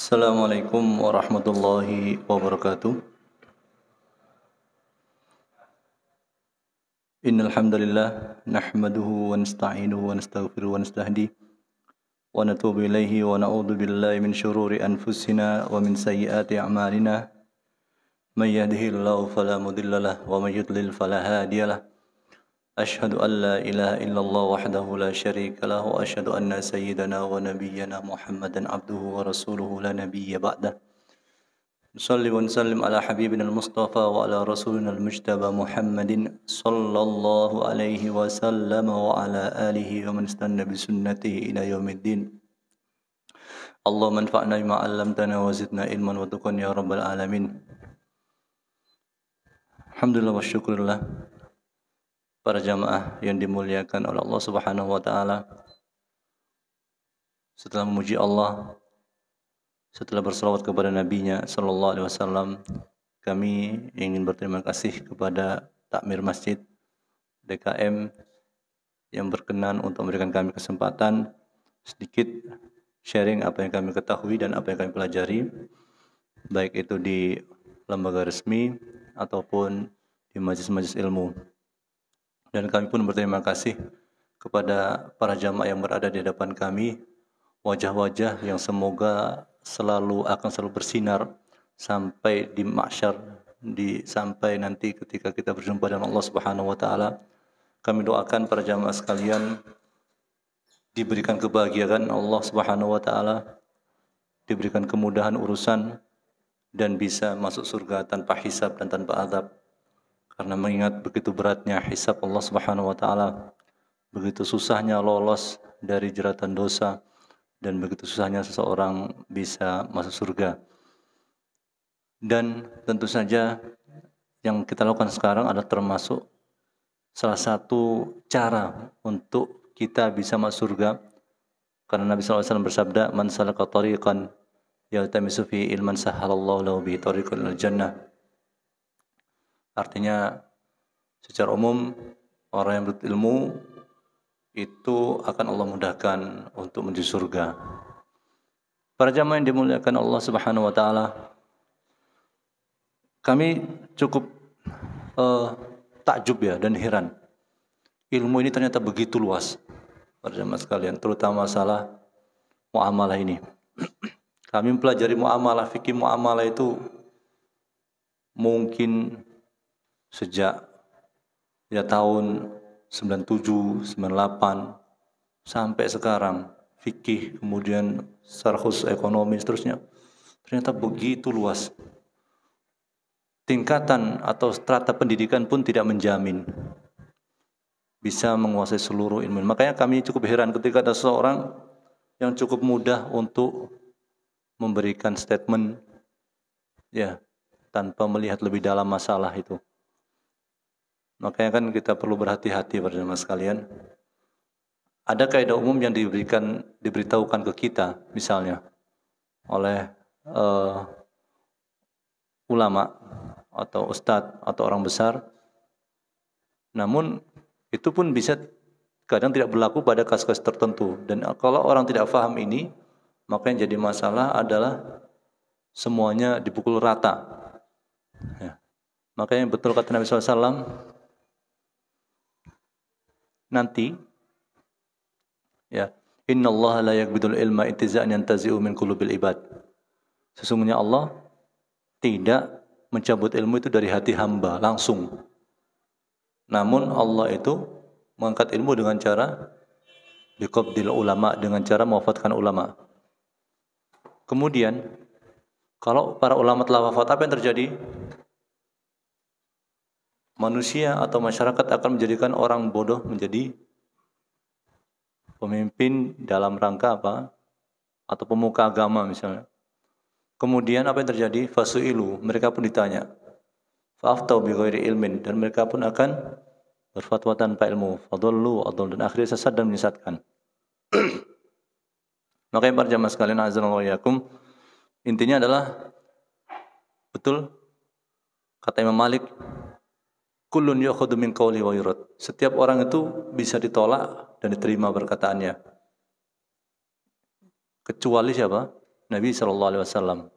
Assalamualaikum warahmatullahi wabarakatuh. Innal hamdalillah nahmaduhu wa nasta'inuhu wa nastaghfiruhu wa nastahdihi wa natubu ilaihi wa na'udzu billahi min syururi anfusina wa min sayyiati a'malina. May yahdihillahu fala mudilla lahu wa may yudlil fala hadiya lahu. Asyhadu an la ilaha illallah wahdahu la syarika lahu wa asyhadu anna sayyidana wa nabiyyana Muhammadan abduhu wa rasuluhu la nabiyya ba'dah. Nusalli wa nusallim ala habibina al-Mustafa wa ala rasulina al-Mujtaba Muhammadin sallallahu alaihi wa sallam wa ala alihi wa man istanna bi sunnatihi ila yaumiddin. Allahumma anfa'na bima 'allamtana wa zidna ilman wa tuqan ya rabbal alamin. Alhamdulillah wa syukurillah. Para jamaah yang dimuliakan oleh Allah Subhanahu wa taala. Setelah memuji Allah, setelah berselawat kepada nabinya sallallahu alaihi wasallam, kami ingin berterima kasih kepada takmir masjid DKM yang berkenan untuk memberikan kami kesempatan sedikit sharing apa yang kami ketahui dan apa yang kami pelajari, baik itu di lembaga resmi ataupun di majelis-majelis ilmu. Dan kami pun berterima kasih kepada para jamaah yang berada di hadapan kami, wajah-wajah yang semoga akan selalu bersinar sampai di mahsyar, sampai nanti ketika kita berjumpa dengan Allah Subhanahu wa taala. Kami doakan para jamaah sekalian diberikan kebahagiaan Allah Subhanahu wa taala, diberikan kemudahan urusan dan bisa masuk surga tanpa hisab dan tanpa azab. Karena mengingat begitu beratnya hisab Allah Subhanahu wa taala, begitu susahnya lolos dari jeratan dosa, dan begitu susahnya seseorang bisa masuk surga. Dan tentu saja yang kita lakukan sekarang adalah termasuk salah satu cara untuk kita bisa masuk surga. Karena Nabi SAW bersabda, "Man salaka tariqan yaltamisu fihi ilman sahhalallahu lahu bihi tariqan ilal jannah." Artinya secara umum orang yang berilmu itu akan Allah mudahkan untuk menuju surga. Para jamaah yang dimuliakan Allah Subhanahu wa taala, kami cukup takjub ya dan heran. Ilmu ini ternyata begitu luas. Para jamaah sekalian, terutama masalah muamalah ini. Kami mempelajari muamalah, fikih muamalah itu mungkin sejak ya tahun 97, 98 sampai sekarang, fikih, kemudian sarhus ekonomi seterusnya. Ternyata begitu luas. Tingkatan atau strata pendidikan pun tidak menjamin bisa menguasai seluruh ilmu. Makanya kami cukup heran ketika ada seorang yang cukup mudah untuk memberikan statement ya tanpa melihat lebih dalam masalah itu. Makanya kan kita perlu berhati-hati para jemaah sekalian. Ada kaidah umum yang diberitahukan ke kita, misalnya oleh ulama atau ustadz atau orang besar. Namun itu pun bisa kadang tidak berlaku pada kasus-kasus tertentu. Dan kalau orang tidak paham ini, maka yang jadi masalah adalah semuanya dipukul rata. Ya. Makanya betul kata Nabi SAW, nanti ya, innallaha la yaqbidul ilma intiza'an yantazi'u min qulubil ibad. Sesungguhnya Allah tidak mencabut ilmu itu dari hati hamba langsung. Namun Allah itu mengangkat ilmu dengan cara biqabdil ulama, dengan cara mewafatkan ulama. Kemudian kalau para ulama telah wafat, apa yang terjadi? Manusia atau masyarakat akan menjadikan orang bodoh menjadi pemimpin dalam rangka apa? Atau pemuka agama misalnya. Kemudian apa yang terjadi? Fasu'ilu, mereka pun ditanya. Fa'aftau bi ghairi ilmin, dan mereka pun akan berfatwa tanpa ilmu. Fadallu adall, dan akhirnya sesat dan menyesatkan. Makanya para jamaah sekalian, azanallahu yakum, intinya adalah betul kata Imam Malik, kullun yu'khadhu min qawli wa yurad. Setiap orang itu bisa ditolak dan diterima perkataannya. Kecuali siapa? Nabi SAW.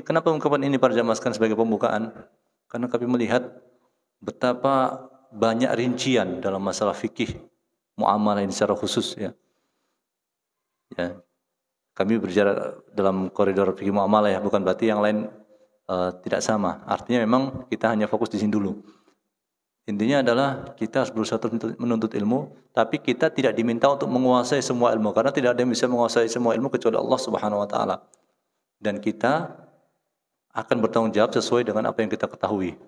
Kenapa ungkapan ini para jamaah sekalian sebagai pembukaan? Karena kami melihat betapa banyak rincian dalam masalah fikih muamalah ini secara khusus ya. Ya. Kami berbicara dalam koridor fikih muamalah ya, bukan berarti yang lain tidak sama. Artinya memang kita hanya fokus di sini dulu. Intinya adalah kita harus berusaha menuntut ilmu, tapi kita tidak diminta untuk menguasai semua ilmu, karena tidak ada yang bisa menguasai semua ilmu kecuali Allah Subhanahu wa taala. Dan kita akan bertanggung jawab sesuai dengan apa yang kita ketahui.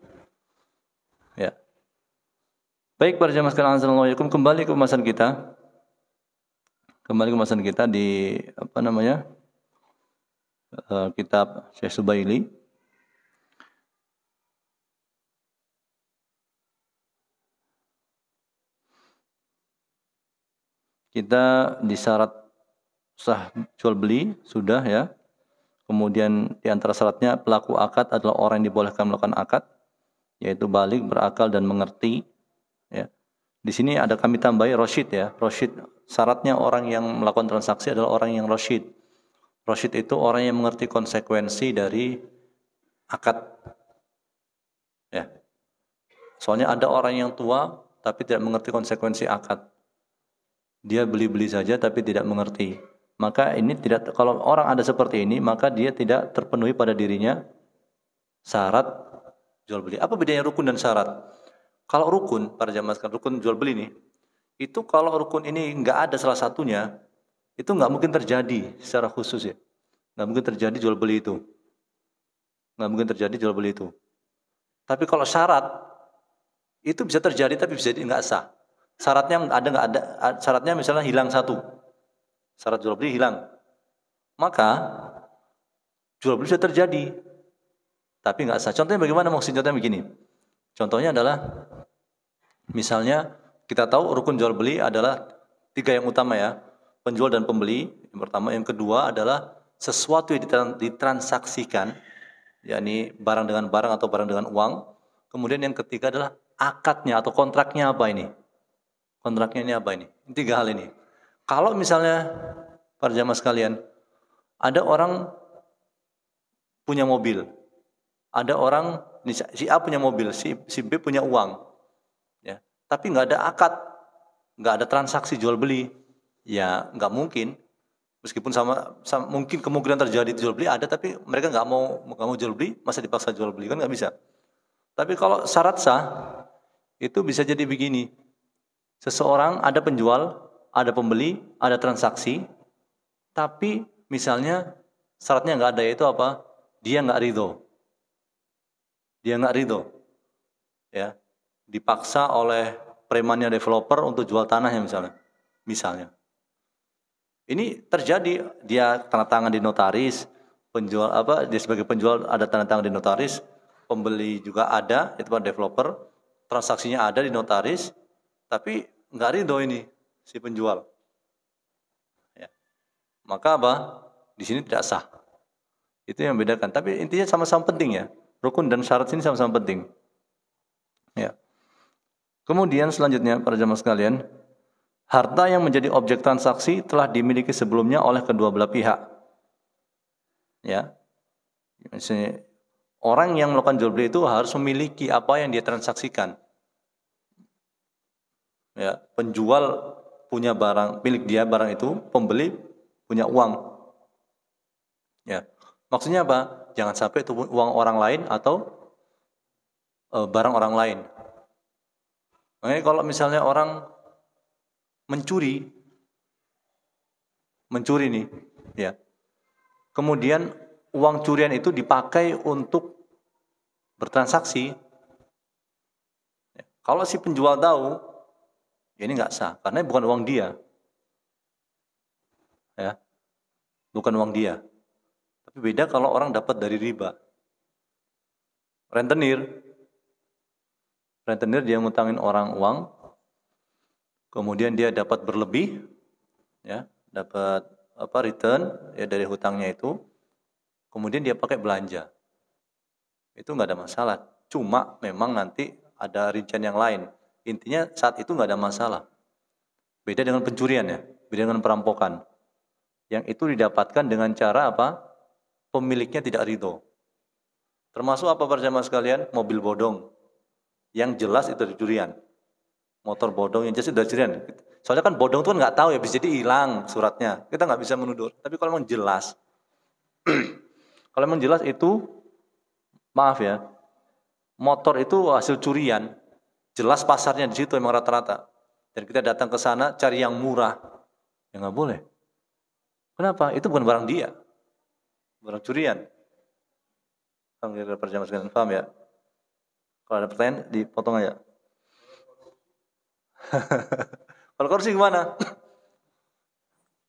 Ya. Baik para jamaah sekalian, assalamualaikum. Kembali ke pembahasan kita. Di kitab Syekh Subaili. Kita di syarat sah jual beli sudah ya. Kemudian di antara syaratnya pelaku akad adalah orang yang dibolehkan melakukan akad, yaitu balik, berakal dan mengerti. Ya. Di sini ada kami tambahi rasyid ya. Rasyid syaratnya orang yang melakukan transaksi adalah orang yang rasyid. Rasyid itu orang yang mengerti konsekuensi dari akad. Ya. Soalnya ada orang yang tua tapi tidak mengerti konsekuensi akad. Dia beli-beli saja tapi tidak mengerti. Maka ini tidak, kalau orang ada seperti ini, maka dia tidak terpenuhi pada dirinya syarat jual beli. Apa bedanya rukun dan syarat? Kalau rukun, para jamaah sekalian, rukun jual beli nih, itu kalau rukun ini nggak ada salah satunya, itu nggak mungkin terjadi secara khusus ya. Nggak mungkin terjadi jual beli itu. Nggak mungkin terjadi jual beli itu. Tapi kalau syarat, itu bisa terjadi tapi bisa nggak sah. Syaratnya nggak ada, syaratnya misalnya hilang satu. Syarat jual beli hilang. Maka jual beli bisa terjadi. Tapi nggak sah. Contohnya bagaimana? Contohnya begini. Contohnya adalah misalnya kita tahu rukun jual beli adalah 3 yang utama ya. Penjual dan pembeli yang pertama, yang kedua adalah sesuatu yang ditransaksikan, yakni barang dengan barang atau barang dengan uang. Kemudian yang ketiga adalah akadnya atau kontraknya apa ini? Kontraknya ini apa ini? 3 hal ini. Kalau misalnya para jamaah sekalian, ada orang punya mobil, ada orang si A punya mobil, si B punya uang, ya. Tapi nggak ada akad, nggak ada transaksi jual beli, ya nggak mungkin. Meskipun sama mungkin kemungkinan terjadi jual beli ada, tapi mereka nggak mau jual beli, masa dipaksa jual beli, kan nggak bisa. Tapi kalau syarat sah itu bisa jadi begini. Seseorang ada penjual, ada pembeli, ada transaksi, tapi misalnya syaratnya nggak ada, yaitu apa? Dia nggak ridho. Ya, dipaksa oleh premannya developer untuk jual tanahnya misalnya. Ini terjadi, dia tanda tangan di notaris, dia sebagai penjual ada tanda tangan di notaris, pembeli juga ada, itu kan developer, transaksinya ada di notaris, tapi nggak ridho ini si penjual. Ya. Maka apa? Di sini tidak sah. Itu yang membedakan. Tapi intinya sama-sama penting ya. Rukun dan syarat ini sama-sama penting. Ya. Kemudian selanjutnya para jamaah sekalian, harta yang menjadi objek transaksi telah dimiliki sebelumnya oleh kedua belah pihak. Ya. Misalnya, orang yang melakukan jual beli itu harus memiliki apa yang dia transaksikan. Ya, penjual punya barang, milik dia barang itu, pembeli punya uang. Ya. Maksudnya apa? Jangan sampai itu uang orang lain atau barang orang lain. Makanya kalau misalnya orang mencuri nih, ya. Kemudian uang curian itu dipakai untuk bertransaksi. Ya. Kalau si penjual tahu, ya ini nggak sah, karena bukan uang dia. Ya. Bukan uang dia. Tapi beda kalau orang dapat dari riba. Rentenir dia ngutangin orang uang, kemudian dia dapat berlebih, ya, dapat return ya dari hutangnya itu, kemudian dia pakai belanja. Itu nggak ada masalah. Cuma memang nanti ada rincian yang lain. Intinya saat itu nggak ada masalah. Beda dengan pencurian ya, beda dengan perampokan. Yang itu didapatkan dengan cara apa? Pemiliknya tidak ridho. Termasuk apa para jamaah sekalian? Mobil bodong. Yang jelas itu dari curian. Motor bodong yang jelas itu dari curian. Soalnya kan bodong itu kan nggak tahu ya, bisa jadi hilang suratnya. Kita nggak bisa menuduh. Tapi kalau memang jelas, kalau memang jelas itu, maaf ya, motor itu hasil curian. Jelas pasarnya di situ memang rata-rata. Dan kita datang ke sana cari yang murah. Ya nggak boleh. Kenapa? Itu bukan barang dia. Barang curian. Perjamaah sekalian, paham ya? Kalau ada pertanyaan, dipotong aja. Kalau korupsi gimana?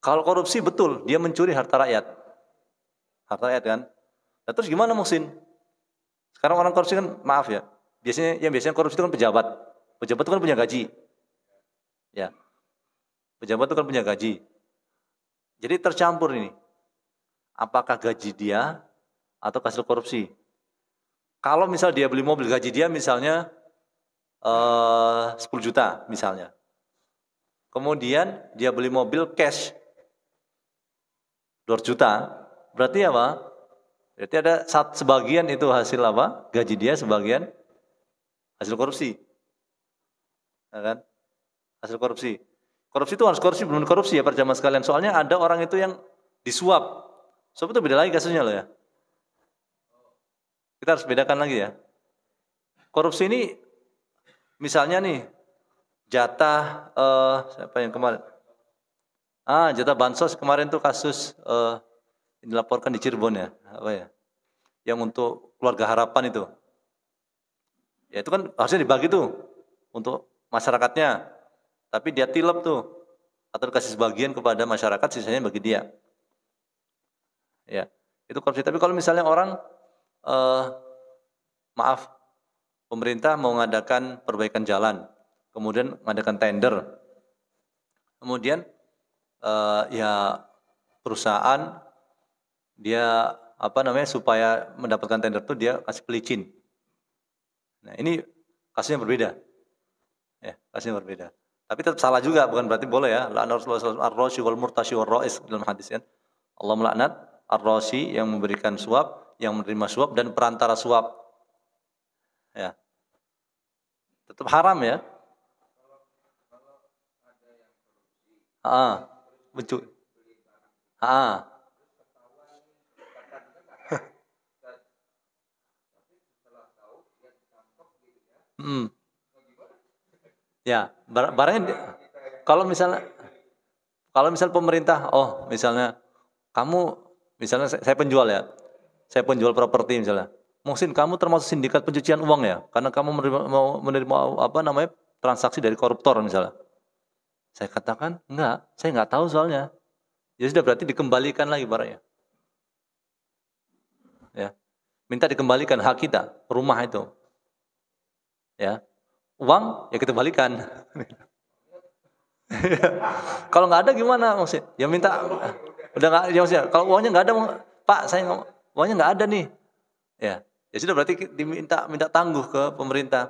Kalau korupsi betul, dia mencuri harta rakyat. Harta rakyat kan? Nah, terus gimana Muhsin? Sekarang orang korupsi kan, maaf ya, biasanya korupsi itu kan pejabat. Pejabat itu kan punya gaji. Ya. Pejabat itu kan punya gaji. Jadi tercampur ini. Apakah gaji dia atau hasil korupsi? Kalau misal dia beli mobil, gaji dia misalnya 10 juta misalnya. Kemudian dia beli mobil cash 2 juta. Berarti apa? Berarti ada sebagian itu hasil apa? Gaji dia, sebagian hasil korupsi. Ya kan? Hasil korupsi. Korupsi itu harus korupsi, belum korupsi ya para jamaah sekalian. Soalnya ada orang itu yang disuap. Suap itu beda lagi kasusnya loh ya. Kita harus bedakan lagi ya. Korupsi ini misalnya nih jatah siapa yang kemarin? Jatah bansos kemarin tuh kasus dilaporkan di Cirebon ya, apa ya? Yang untuk keluarga harapan itu. Ya itu kan harusnya dibagi tuh untuk masyarakatnya. Tapi dia tilep tuh atau dikasih sebagian kepada masyarakat, sisanya bagi dia. Ya, itu korupsi. Tapi kalau misalnya orang maaf, pemerintah mau mengadakan perbaikan jalan, kemudian mengadakan tender, kemudian ya perusahaan dia supaya mendapatkan tender itu dia kasih pelicin. Nah ini kasusnya berbeda, ya kasusnya berbeda. Tapi tetap salah juga, bukan berarti boleh ya. La'an Rasulullah SAW ar-rashi wal murtashi wal ra'is dalam hadis kan. Allah melaknat ar-rashi yang memberikan suap, yang menerima suap dan perantara suap. Ya. Tetap haram ya. Betul. Ya, barangnya kalau misal pemerintah, misalnya kamu, misalnya saya penjual ya, saya penjual properti misalnya, mungkin kamu termasuk sindikat pencucian uang ya, karena kamu mau menerima transaksi dari koruptor misalnya. Saya katakan enggak, saya enggak tahu soalnya. Ya sudah, berarti dikembalikan lagi barangnya. Ya, minta dikembalikan hak kita, rumah itu. Ya, uang ya kita balikan. Kalau nggak ada gimana maksudnya? Ya minta, udah nggak, ya maksudnya kalau uangnya nggak ada, Pak, uangnya nggak ada nih. Ya sudah, berarti minta tangguh ke pemerintah.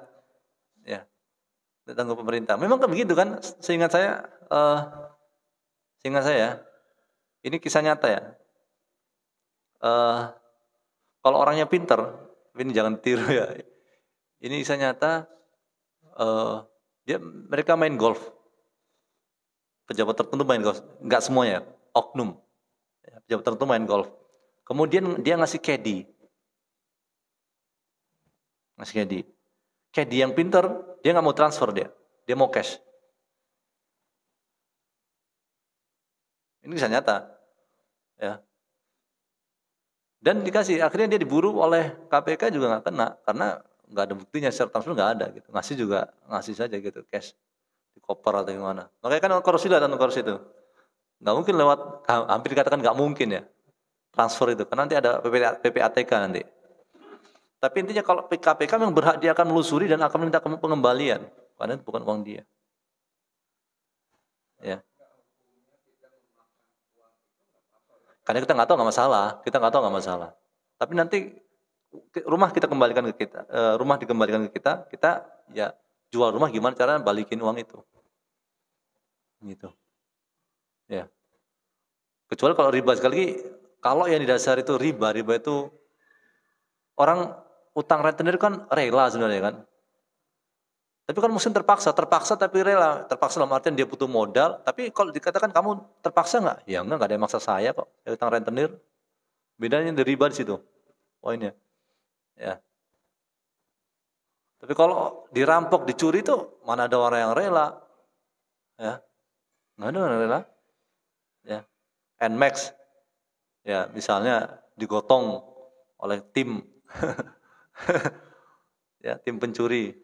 Ya, tangguh pemerintah. Memang kan begitu kan? Seingat saya, ini kisah nyata ya. Kalau orangnya pinter, ini jangan tiru ya. Ini kisah nyata. Mereka main golf. Pejabat tertentu main golf, nggak semuanya, oknum. Pejabat tertentu main golf. Kemudian dia ngasih caddy. Caddy yang pinter, dia nggak mau transfer dia mau cash. Ini kisah nyata, ya. Dan dikasih, akhirnya dia diburu oleh KPK juga nggak kena, karena nggak ada buktinya secara transfer, nggak ada gitu. Ngasih saja gitu cash di koper atau gimana. Makanya kan korupsi itu. Nggak mungkin lewat, hampir dikatakan nggak mungkin ya transfer itu, karena nanti ada PPATK nanti. Tapi intinya kalau KPK memang berhak, dia akan melusuri dan akan minta pengembalian, karena itu bukan uang dia. Ya. Karena kita nggak tahu, nggak masalah. Tapi nanti rumah kita kembalikan ke kita, kita ya jual rumah, gimana cara balikin uang itu, gitu. Ya. Kecuali kalau riba, sekali lagi, kalau yang didasari itu riba itu orang utang rentenir kan rela sebenarnya kan. Tapi kan muslim terpaksa tapi rela. Terpaksa dalam artian dia butuh modal. Tapi kalau dikatakan kamu terpaksa nggak? Ya enggak ada yang maksa saya kok. Saya utang rentenir. Bedanya dari riba di situ. Poinnya. Ya. Tapi kalau dirampok, dicuri itu mana ada orang yang rela? Ya. Nggak ada orang yang rela. Ya. Nmax. Ya, misalnya digotong oleh tim. Ya, tim pencuri.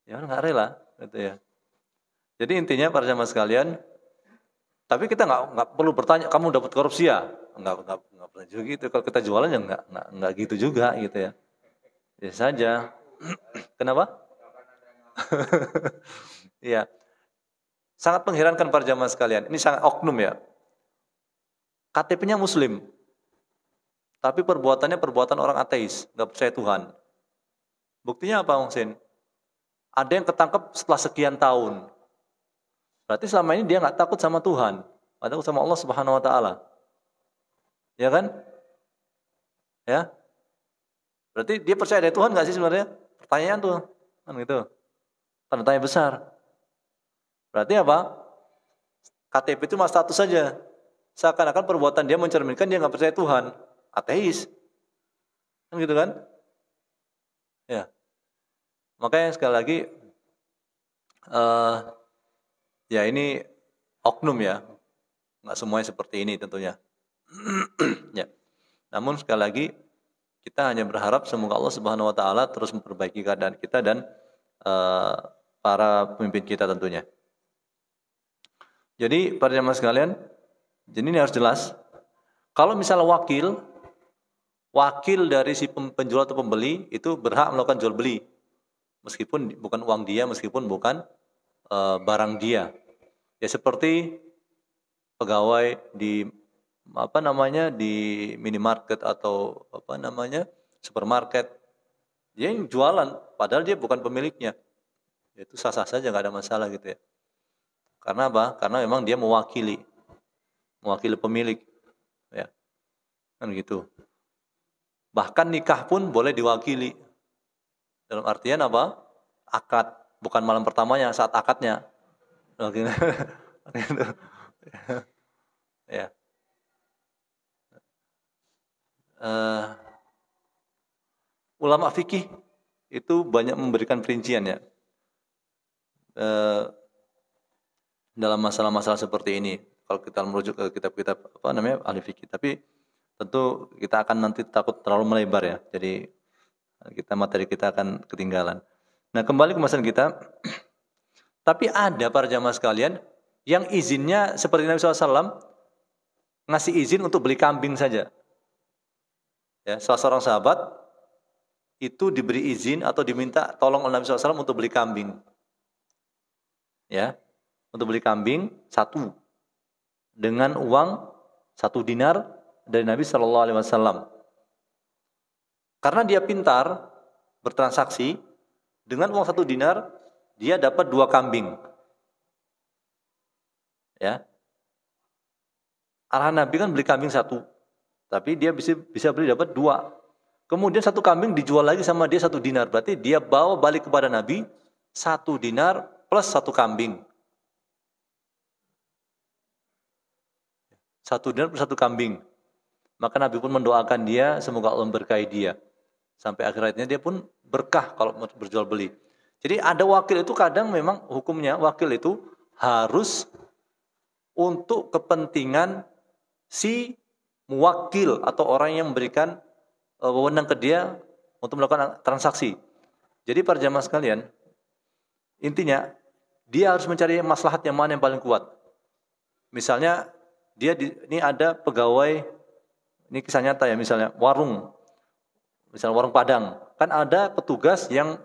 Ya nggak rela gitu ya. Jadi intinya para jamaah sekalian, tapi kita nggak perlu bertanya kamu dapat korupsi ya, nggak pernah juga gitu. Kalau kita jualan ya nggak gitu juga gitu ya. Biasa saja. Kenapa? Iya. Sangat mengherankan para jamaah sekalian. Ini sangat oknum ya. KTP-nya Muslim, tapi perbuatannya perbuatan orang ateis, nggak percaya Tuhan. Buktinya apa, Muhsin? Ada yang ketangkep setelah sekian tahun. Berarti selama ini dia nggak takut sama Tuhan, nggak takut sama Allah Subhanahu Wa Taala, ya kan? Ya, berarti dia percaya ada Tuhan nggak sih sebenarnya? Pertanyaan tuh, kan gitu. Tanda tanya besar. Berarti apa? KTP itu cuma status saja. Seakan-akan perbuatan dia mencerminkan dia nggak percaya Tuhan, ateis, kan gitu kan? Ya, makanya sekali lagi, ya ini oknum ya, nggak semuanya seperti ini tentunya. Ya. Namun sekali lagi kita hanya berharap semoga Allah Subhanahu Wa Taala terus memperbaiki keadaan kita dan para pemimpin kita tentunya. Jadi para jamaah sekalian, jadi ini harus jelas. Kalau misalnya wakil dari si penjual atau pembeli itu berhak melakukan jual beli, meskipun bukan uang dia, meskipun bukan barang dia. Ya seperti pegawai di di minimarket atau supermarket, dia yang jualan padahal dia bukan pemiliknya, itu sah-sah saja, nggak ada masalah gitu ya. Karena apa? Karena memang dia mewakili pemilik, ya kan gitu. Bahkan nikah pun boleh diwakili, dalam artian apa? Akad, bukan malam pertamanya, saat akadnya. Gitu. Ya. Ulama fikih itu banyak memberikan perincian ya dalam masalah-masalah seperti ini. Kalau kita merujuk ke kitab-kitab ahli fikih, tapi tentu kita akan nanti takut terlalu melebar ya. Jadi materi kita akan ketinggalan. Nah, kembali ke masalah kita. Tapi ada para jamaah sekalian yang izinnya seperti Nabi SAW ngasih izin untuk beli kambing saja. Ya, salah seorang sahabat itu diberi izin atau diminta tolong oleh Nabi SAW untuk beli kambing. Ya, untuk beli kambing satu dengan uang 1 dinar dari Nabi SAW. Karena dia pintar bertransaksi, dengan uang 1 dinar dia dapat 2 kambing. Ya, arahan Nabi kan beli kambing 1, tapi dia bisa beli dapat 2. Kemudian 1 kambing dijual lagi sama dia 1 dinar. Berarti dia bawa balik kepada Nabi 1 dinar plus 1 kambing. 1 dinar plus 1 kambing. Maka Nabi pun mendoakan dia, semoga Allah memberkahi dia. Sampai akhiratnya dia pun berkah kalau berjual beli. Jadi ada wakil itu kadang memang hukumnya wakil itu harus untuk kepentingan si muwakil atau orang yang memberikan wewenang ke dia untuk melakukan transaksi. Jadi para jamaah sekalian, intinya dia harus mencari maslahat yang mana yang paling kuat. Misalnya ini ada pegawai, ini kisah nyata ya, misalnya warung Padang, kan ada petugas yang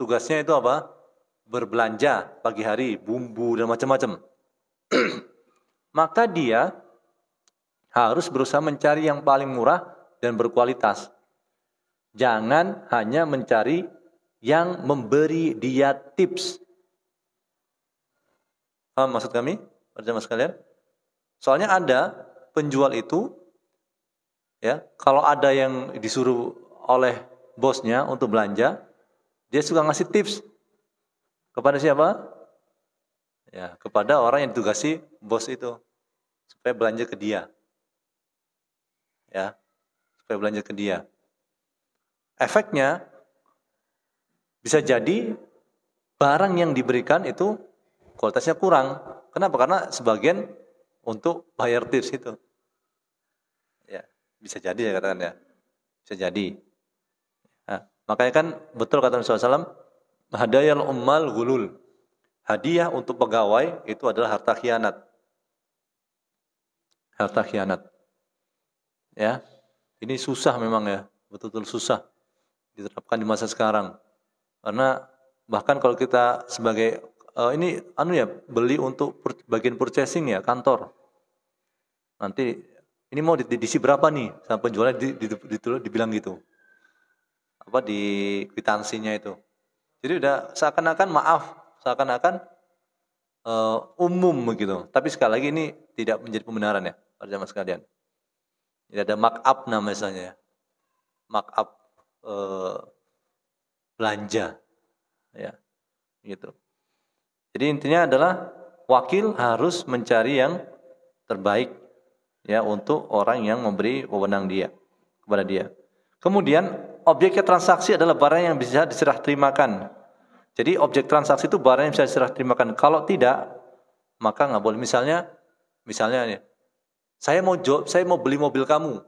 tugasnya itu apa? Berbelanja pagi hari, bumbu dan macam-macam. Maka dia harus berusaha mencari yang paling murah dan berkualitas. Jangan hanya mencari yang memberi dia tips. Paham maksud kami? Para jamaah sekalian? Soalnya ada penjual itu, ya, kalau ada yang disuruh oleh bosnya untuk belanja, dia suka ngasih tips kepada siapa? Ya, kepada orang yang ditugasi bos itu supaya belanja ke dia. Ya, supaya belanja ke dia. Efeknya bisa jadi barang yang diberikan itu kualitasnya kurang. Kenapa? Karena sebagian untuk bayar tips itu. Ya, bisa jadi ya katakan ya. Bisa jadi. Nah, makanya kan betul kata Rasulullah SAW, hadayal ummal gulul. Hadiah untuk pegawai itu adalah harta khianat. Harta khianat. Ya. Ini susah memang ya, betul-betul susah diterapkan di masa sekarang. Karena bahkan kalau kita sebagai ini beli untuk bagian purchasing ya, kantor. Nanti ini mau diisi berapa nih? Sama penjualnya dibilang gitu. Apa di kwitansinya itu. Jadi udah seakan-akan umum begitu. Tapi sekali lagi ini tidak menjadi pembenaran ya, para jamaah sekalian. Jadi ada markup namanya, markup belanja, ya, gitu. Jadi intinya adalah wakil harus mencari yang terbaik, ya, untuk orang yang memberi wewenang kepada dia. Kemudian objeknya transaksi adalah barang yang bisa diserah terimakan. Jadi objek transaksi itu barang yang bisa diserah terimakan. Kalau tidak, maka nggak boleh. Misalnya nih, saya mau beli mobil kamu,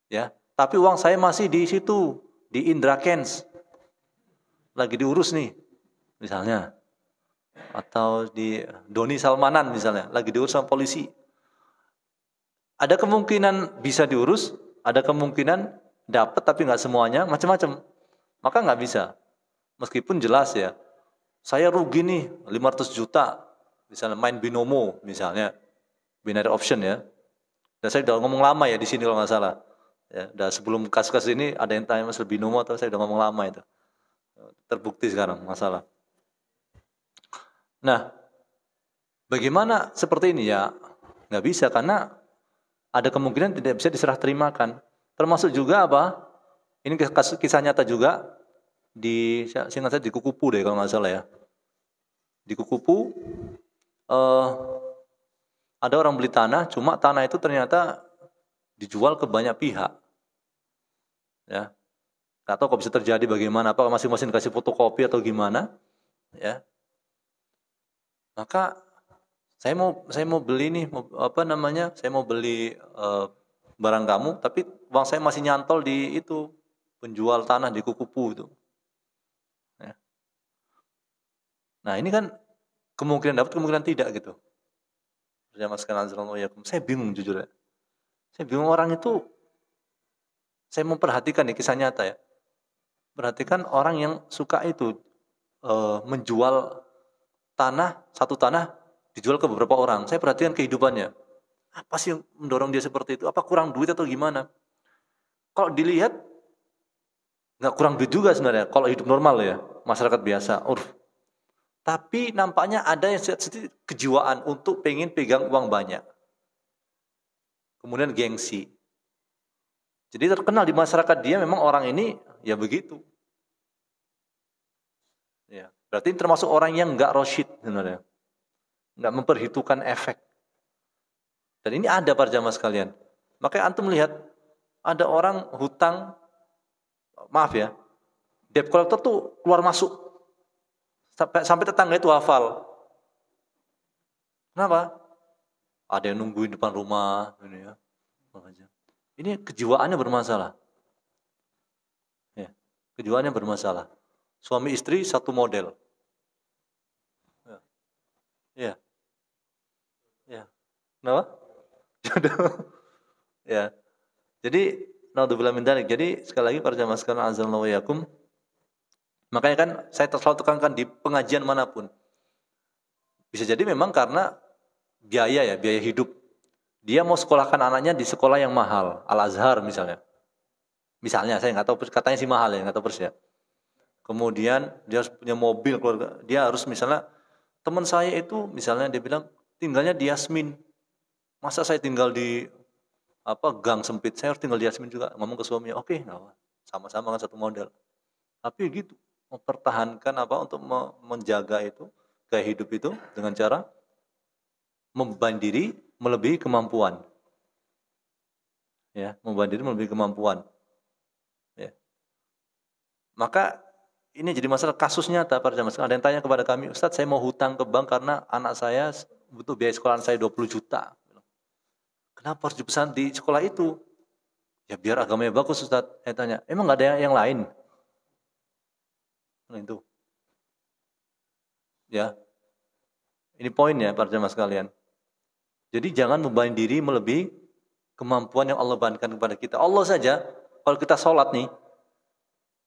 ya, tapi uang saya masih di situ, di Indra Kents, lagi diurus nih, misalnya, atau di Doni Salmanan misalnya, lagi diurus sama polisi. Ada kemungkinan bisa diurus, ada kemungkinan dapat tapi nggak semuanya, macam-macam. Maka nggak bisa. Meskipun jelas ya, saya rugi nih 500 juta, misalnya main binomo misalnya, binary option ya. Dan saya udah ngomong lama ya di sini kalau nggak salah. Ya, udah sebelum kasus ini ada yang tanya masalah binomo atau saya udah ngomong lama itu. Terbukti sekarang masalah. Nah, bagaimana seperti ini ya? Nggak bisa karena ada kemungkinan tidak bisa diserah terimakan. Termasuk juga apa? Ini kisah nyata juga seingat saya di Kukupu deh kalau nggak salah ya. Di Kukupu ada orang beli tanah, cuma tanah itu ternyata dijual ke banyak pihak. Ya. Nggak tahu kok bisa terjadi bagaimana, apakah masing-masing kasih fotokopi atau gimana, ya. Maka saya mau beli nih, saya mau beli barang kamu, tapi uang saya masih nyantol di itu penjual tanah di Kukupu itu. Ya. Nah ini kan kemungkinan dapat, kemungkinan tidak gitu. Saya bingung jujur ya. Saya bingung orang itu. Saya memperhatikan nih kisah nyata ya. Perhatikan orang yang suka itu menjual satu tanah dijual ke beberapa orang. Saya perhatikan kehidupannya. Apa sih yang mendorong dia seperti itu? Apa kurang duit atau gimana? Kalau dilihat nggak kurang duit juga sebenarnya. Kalau hidup normal ya, masyarakat biasa, tapi nampaknya ada yang sedikit kejiwaan untuk pengen pegang uang banyak. Kemudian gengsi. Jadi terkenal di masyarakat dia memang orang ini ya begitu. Ya, berarti termasuk orang yang nggak rosyid sebenarnya. Nggak memperhitungkan efek. Dan ini ada para jamaah sekalian. Makanya antum melihat ada orang hutang, maaf ya, debt collector tuh keluar masuk. Sampai tetangga itu hafal. Kenapa? Ada yang nungguin depan rumah, ini ya. Ini kejiwaannya bermasalah. Ya, kejiwaannya bermasalah. Suami istri satu model. Ya. Ya. Kenapa? Jodoh. Ya. Jadi, naudzubillah min dzalik. Jadi sekali lagi para jamaah sekalian azallahu wa iyyakum. Makanya kan saya selalu tekankan di pengajian manapun. Bisa jadi memang karena biaya hidup. Dia mau sekolahkan anaknya di sekolah yang mahal, Al-Azhar misalnya. Misalnya, saya nggak tahu katanya sih mahal ya, nggak tahu persis ya. Kemudian dia harus punya mobil keluarga. Dia harus misalnya teman saya itu misalnya dia bilang tinggalnya di Yasmin. Masa saya tinggal di gang sempit, saya harus tinggal di Yasmin juga. Ngomong ke suaminya, oke, sama-sama kan satu model. Tapi gitu, mempertahankan untuk menjaga itu gaya hidup itu dengan cara membeban diri melebihi kemampuan. Ya, membeban diri melebihi kemampuan. Ya. Maka ini jadi masalah kasus nyata para jamaah. Ada yang tanya kepada kami, Ustadz saya mau hutang ke bank karena anak saya butuh biaya sekolah saya 20 juta. Kenapa harus dipesan di sekolah itu? Ya biar agamanya bagus Ustadz. Saya tanya, emang nggak ada yang lain? Nah, itu. Ya, ini poinnya para jamaah sekalian. Jadi jangan membeban diri melebihi kemampuan yang Allah bebankan kepada kita. Allah saja, kalau kita sholat nih,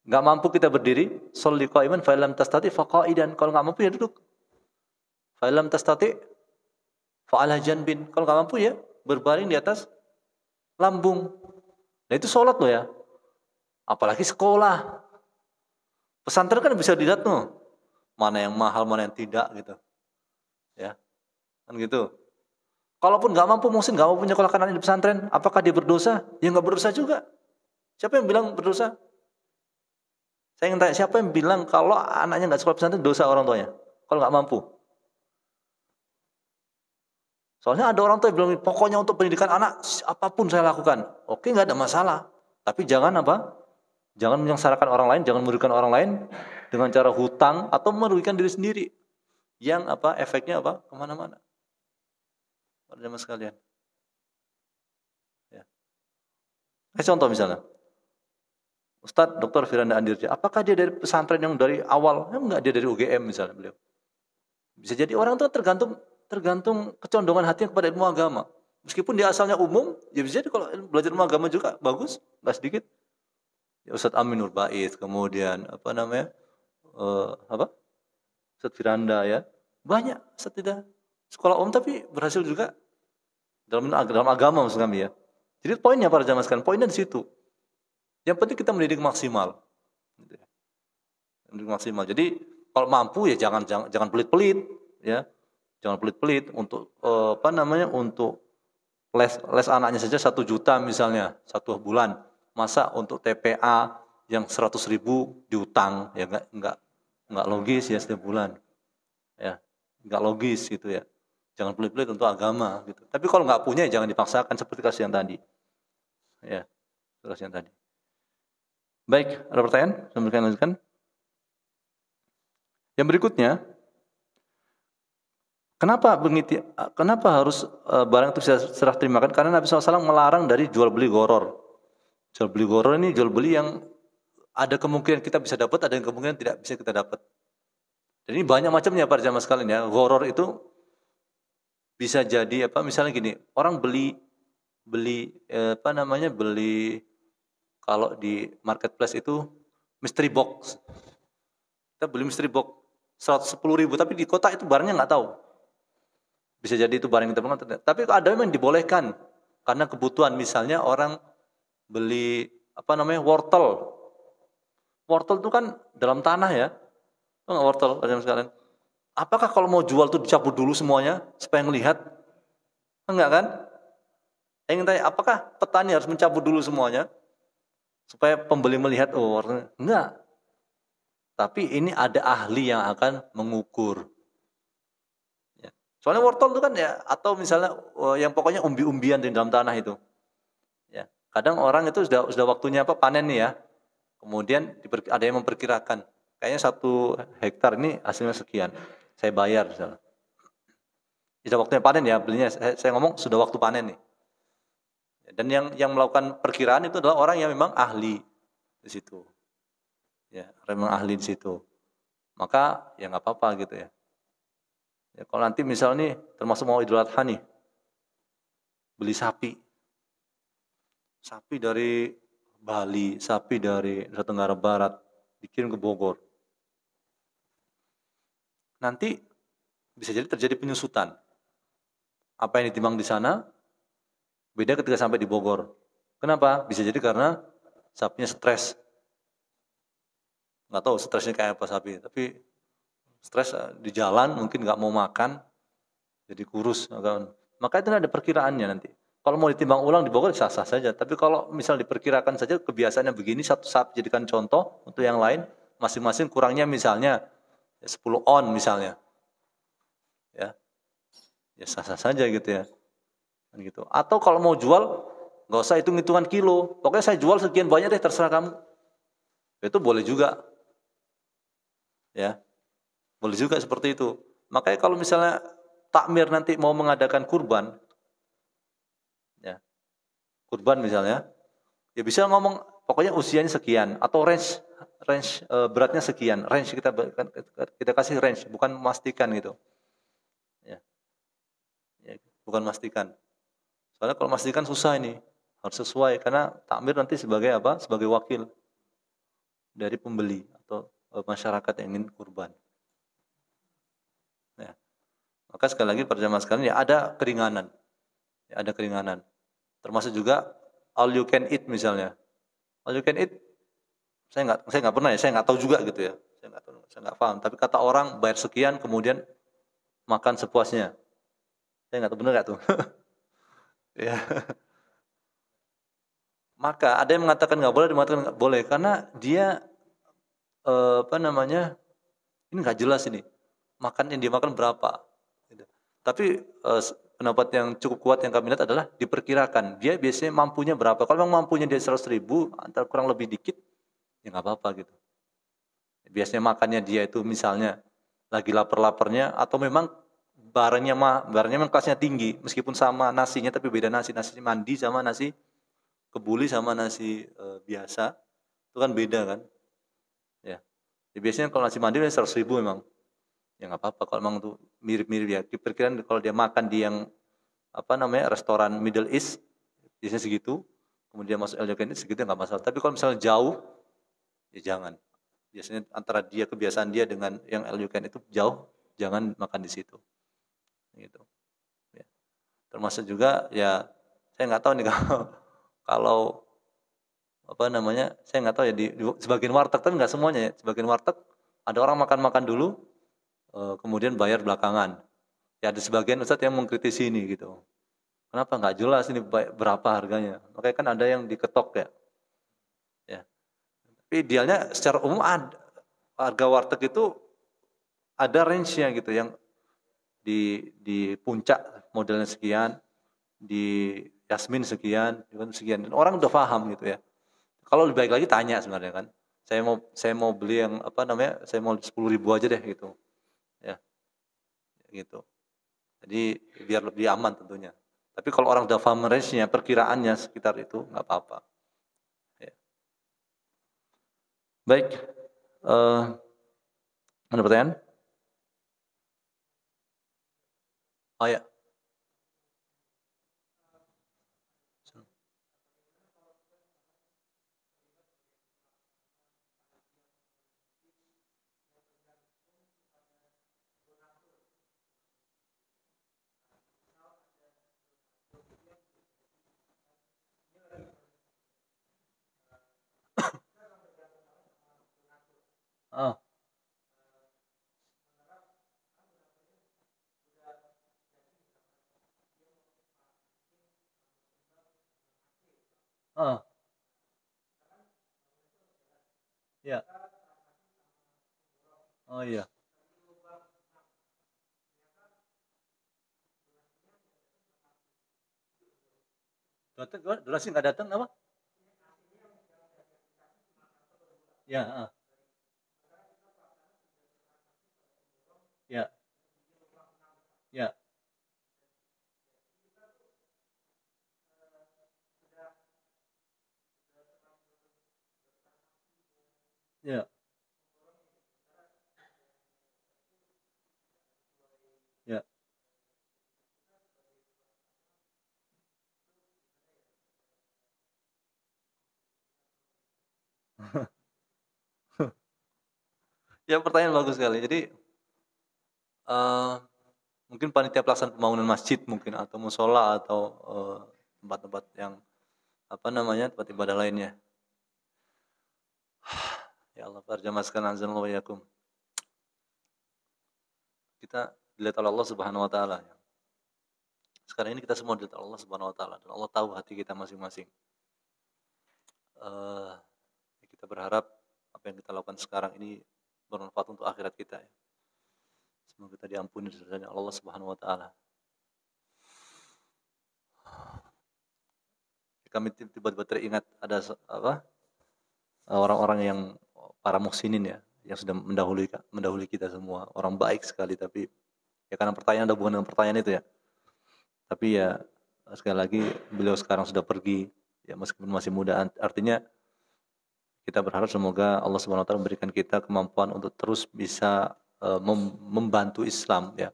nggak mampu kita berdiri, sholli qa'iman fa lam tastati fa qa'idan. Kalau nggak mampu ya duduk. Fa lam tastati fa ala janbin. Kalau nggak mampu ya berbaring di atas lambung. Nah itu sholat loh ya. Apalagi sekolah. Pesantren kan bisa dilihat tuh. Mana yang mahal, mana yang tidak gitu. Ya. Kan gitu. Kalaupun nggak mampu, mungkin nggak mau menyekolahkan anak di pesantren, apakah dia berdosa? Ya nggak berdosa juga. Siapa yang bilang berdosa? Saya ingin tanya, siapa yang bilang kalau anaknya nggak sekolah pesantren dosa orang tuanya? Kalau nggak mampu. Soalnya ada orang tua yang bilang, pokoknya untuk pendidikan anak, apapun saya lakukan. Oke, nggak ada masalah. Tapi jangan Jangan menyengsarakan orang lain, jangan merugikan orang lain dengan cara hutang atau merugikan diri sendiri. Yang efeknya kemana-mana. Pada jamaah sekalian. Ya. Contoh misalnya. Ustadz Dr. Firanda Andirja, apakah dia dari pesantren yang dari awal? Enggak, dia dari UGM misalnya beliau. Bisa jadi orang itu tergantung kecondongan hatinya kepada ilmu agama. Meskipun dia asalnya umum, ya bisa jadi kalau belajar ilmu agama juga bagus, nggak sedikit. Ya, Ustadz Amin Nur Baiz, kemudian Ustadz Firanda ya. Banyak Ustadz tidak sekolah umum tapi berhasil juga dalam agama maksud kami ya. Jadi poinnya para jamaah sekalian, poinnya di situ. Yang penting kita mendidik maksimal. Mendidik maksimal. Jadi kalau mampu ya jangan pelit-pelit ya. Jangan pelit-pelit untuk untuk les anaknya saja 1 juta misalnya 1 bulan. Masa untuk TPA yang 100.000 diutang ya enggak logis ya setiap bulan. Ya, enggak logis gitu ya. Jangan pelit-pelit untuk agama gitu. Tapi kalau enggak punya jangan dipaksakan seperti kasus yang tadi. Ya, kasus yang tadi. Baik, ada pertanyaan? Sambil kita lanjutkan. Yang berikutnya, kenapa harus barang itu bisa serah terimakan? Karena Nabi SAW melarang dari jual beli gharar. Jual beli gharar ini jual beli yang ada kemungkinan kita bisa dapat, ada yang kemungkinan tidak bisa kita dapat. Dan ini banyak macamnya para jamaah sekalian ya. Gharar itu bisa jadi misalnya gini, orang beli kalau di marketplace itu mystery box. Kita beli mystery box 110.000 tapi di kota itu barangnya nggak tahu. Bisa jadi itu barang yang kita. Tapi ada yang dibolehkan karena kebutuhan. Misalnya orang beli wortel. Wortel itu kan dalam tanah ya. Enggak wortel sekalian. Apakah kalau mau jual tuh dicabut dulu semuanya supaya ngelihat? Enggak kan? Ingin tanya, apakah petani harus mencabut dulu semuanya supaya pembeli melihat wortelnya? Enggak. Tapi ini ada ahli yang akan mengukur. Ya. Soalnya wortel itu kan ya, atau misalnya yang pokoknya umbi-umbian di dalam tanah itu. Ya. Kadang orang itu sudah waktunya panen nih ya. Kemudian ada yang memperkirakan, kayaknya 1 hektar ini hasilnya sekian. Saya bayar misalnya. Sudah waktunya panen ya, belinya. Saya ngomong sudah waktu panen nih. Dan yang melakukan perkiraan itu adalah orang yang memang ahli di situ. Ya, memang ahli di situ. Maka ya nggak apa-apa gitu ya. Ya, kalau nanti misalnya nih termasuk mau Idul Adha nih, beli sapi dari Bali, sapi dari Nusa Tenggara Barat dikirim ke Bogor. Nanti bisa jadi terjadi penyusutan. Apa yang ditimbang di sana beda ketika sampai di Bogor. Kenapa? Bisa jadi karena sapinya stres. Nggak tahu stresnya kayak apa sapi, tapi stres di jalan mungkin nggak mau makan, jadi kurus. Maka itu ada perkiraannya nanti. Kalau mau ditimbang ulang di Bogor sah-sah saja. Tapi kalau misal diperkirakan saja kebiasaannya begini, satu saat jadikan contoh untuk yang lain, masing-masing kurangnya misalnya 10 on misalnya. Ya, ya sah-sah saja gitu ya. Gitu. Atau kalau mau jual, nggak usah hitung-hitungan kilo. Pokoknya saya jual sekian banyak deh, terserah kamu. Itu boleh juga. Ya, boleh juga seperti itu. Makanya kalau misalnya takmir nanti mau mengadakan kurban, ya, kurban misalnya, ya bisa ngomong pokoknya usianya sekian atau range range beratnya sekian. Range kita kasih range, bukan memastikan gitu. Ya, ya, bukan memastikan. Soalnya kalau memastikan susah ini. Harus sesuai karena takmir nanti sebagai apa? Sebagai wakil dari pembeli atau masyarakat yang ingin kurban. Ya. Maka sekali lagi perjamaah sekalian ya ada keringanan. Ya, ada keringanan. Termasuk juga all you can eat misalnya. All you can eat saya nggak pernah ya, saya nggak tahu juga gitu ya. Saya nggak paham. Tapi kata orang bayar sekian kemudian makan sepuasnya. Saya nggak tahu benar nggak tuh. Ya. Maka ada yang mengatakan nggak boleh, ada yang mengatakan nggak boleh karena dia apa namanya ini nggak jelas ini. Makan yang dimakan berapa. Gitu. Tapi pendapat yang cukup kuat yang kami lihat adalah diperkirakan. Dia biasanya mampunya berapa. Kalau memang mampunya dia 100.000, antara kurang lebih dikit, ya nggak apa-apa gitu. Biasanya makannya dia itu misalnya lagi lapar-laparnya atau memang barangnya memang kelasnya tinggi. Meskipun sama nasinya tapi beda nasi. Nasi mandi sama nasi kebuli sama nasi biasa. Itu kan beda kan. Ya. Biasanya kalau nasi mandi 100.000 memang. Ya nggak apa-apa kalau memang tuh mirip-mirip ya. Diperkirakan kalau dia makan di yang apa namanya restoran Middle East biasanya segitu, kemudian masuk El Jokin segitu nggak masalah. Tapi kalau misalnya jauh, ya jangan. Biasanya antara dia kebiasaan dia dengan yang El Jokin itu jauh, jangan makan di situ. Gitu. Ya. Termasuk juga ya saya nggak tahu nih kalau apa namanya saya nggak tahu ya di sebagian warteg tapi nggak semuanya ya. Sebagian warteg ada orang makan-makan dulu, kemudian bayar belakangan. Ya ada sebagian ustadz yang mengkritisi ini gitu. Kenapa nggak jelas ini berapa harganya? Makanya kan ada yang diketok ya. Ya. Tapi idealnya secara umum ada, harga warteg itu ada range-nya gitu yang di puncak modelnya sekian, di Yasmin sekian, sekian. Dan orang udah paham gitu ya. Kalau lebih baik lagi tanya sebenarnya kan. Saya mau beli yang apa namanya? Saya mau 10.000 aja deh gitu. Ya, gitu. Jadi biar lebih aman tentunya. Tapi kalau orang udah paham range-nya, perkiraannya sekitar itu nggak apa-apa. Ya. Baik, ada pertanyaan? Oh ya. Oh, oh, ya. Oh iya. Durasi nggak datang apa? Ya, ya, ya, ya, ya. Ya pertanyaan bagus sekali. Jadi eh, mungkin panitia pelaksana pembangunan masjid mungkin atau musola atau tempat-tempat yang apa namanya tempat ibadah lainnya. Ya Allah, farjamaskan anzalna wa yakum. Kita dilihat oleh Allah Subhanahu wa taala. Sekarang ini kita semua dari Allah Subhanahu wa taala dan Allah tahu hati kita masing-masing. Eh, kita berharap apa yang kita lakukan sekarang ini bermanfaat untuk akhirat kita ya. Semoga kita diampuni dari Allah Subhanahu wa taala. Kami tiba-tiba teringat ada orang-orang yang para muhsinin ya, yang sudah mendahului kita semua, orang baik sekali, tapi ya karena pertanyaan ada hubungan dengan pertanyaan itu ya. Tapi ya sekali lagi beliau sekarang sudah pergi ya, meskipun masih muda, artinya kita berharap semoga Allah Subhanahu wa taala memberikan kita kemampuan untuk terus bisa membantu Islam ya.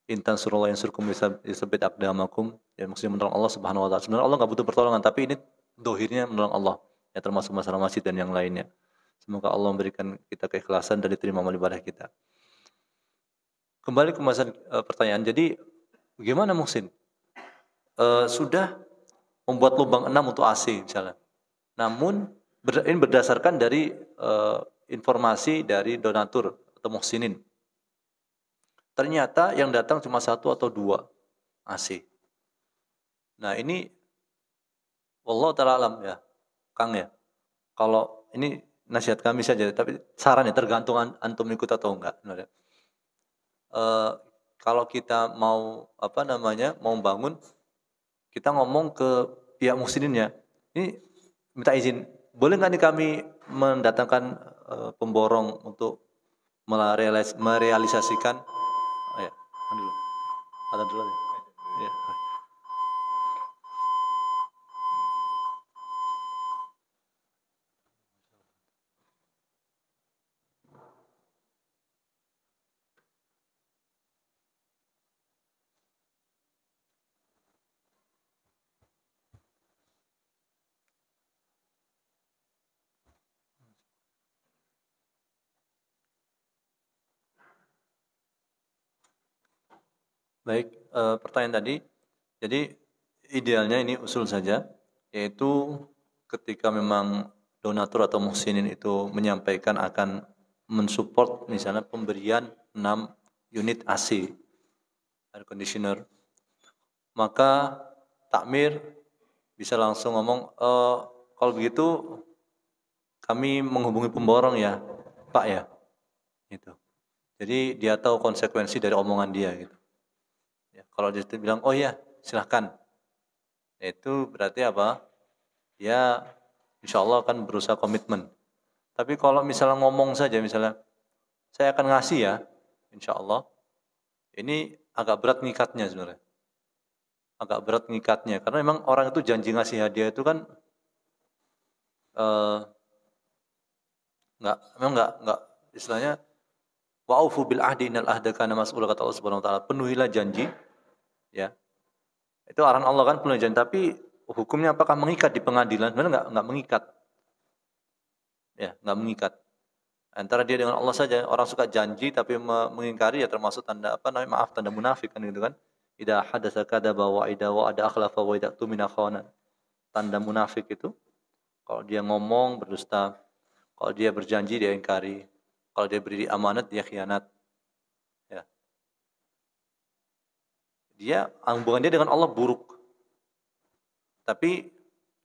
Intan surullah yang surkum yusabit aqdamakum, ya maksudnya menolong Allah Subhanahu wa taala. Sebenarnya Allah enggak butuh pertolongan, tapi ini dohirnya menolong Allah ya, termasuk masalah masjid dan yang lainnya. Semoga Allah memberikan kita keikhlasan dan diterima amal ibadah kita. Kembali ke pertanyaan. Jadi bagaimana Muhsin? Sudah membuat lubang 6 untuk AC misalnya. Namun ini berdasarkan dari informasi dari donatur atau muhsinin. Ternyata yang datang cuma 1 atau 2 AC. Nah ini wallahu ta'ala alam ya, Kang ya. Kalau ini nasihat kami saja, tapi saran ya, tergantung antum ikut atau enggak. Kalau kita mau mau bangun, kita ngomong ke pihak muhsinin ya. Ini minta izin, boleh nggak nih kami mendatangkan pemborong untuk merealisasikan ya, ada dulu ya. Baik, pertanyaan tadi. Jadi idealnya ini usul saja, yaitu ketika memang donatur atau muhsinin itu menyampaikan akan mensupport misalnya pemberian 6 unit AC, air conditioner, maka takmir bisa langsung ngomong, kalau begitu kami menghubungi pemborong ya, Pak ya, gitu. Jadi dia tahu konsekuensi dari omongan dia gitu. Ya, kalau dia bilang, oh ya silahkan, itu berarti apa? Dia insya Allah akan berusaha komitmen. Tapi kalau misalnya ngomong saja, misalnya saya akan ngasih ya, insya Allah, ini agak berat ngikatnya sebenarnya. Agak berat ngikatnya, karena memang orang itu janji ngasih hadiah itu kan enggak istilahnya wa'ufu bil ahdi innal ahda kana mas'ula, kata Allah Subhanahu wa taala, penuhilah janji ya. Itu arahan Allah kan, penuhi janji, tapi hukumnya apakah mengikat di pengadilan? Sebenarnya enggak mengikat. Ya, enggak mengikat. Antara dia dengan Allah saja. Orang suka janji tapi mengingkari ya termasuk tanda tanda munafik kan gitu kan. Idza hadatsa kadzaba wa idza wa'ada akhlafa wa idza tumina khana. Tanda munafik itu kalau dia ngomong berdusta, kalau dia berjanji dia ingkari, kalau dia beri amanat dia khianat. Ya. Dia hubungan dia dengan Allah buruk. Tapi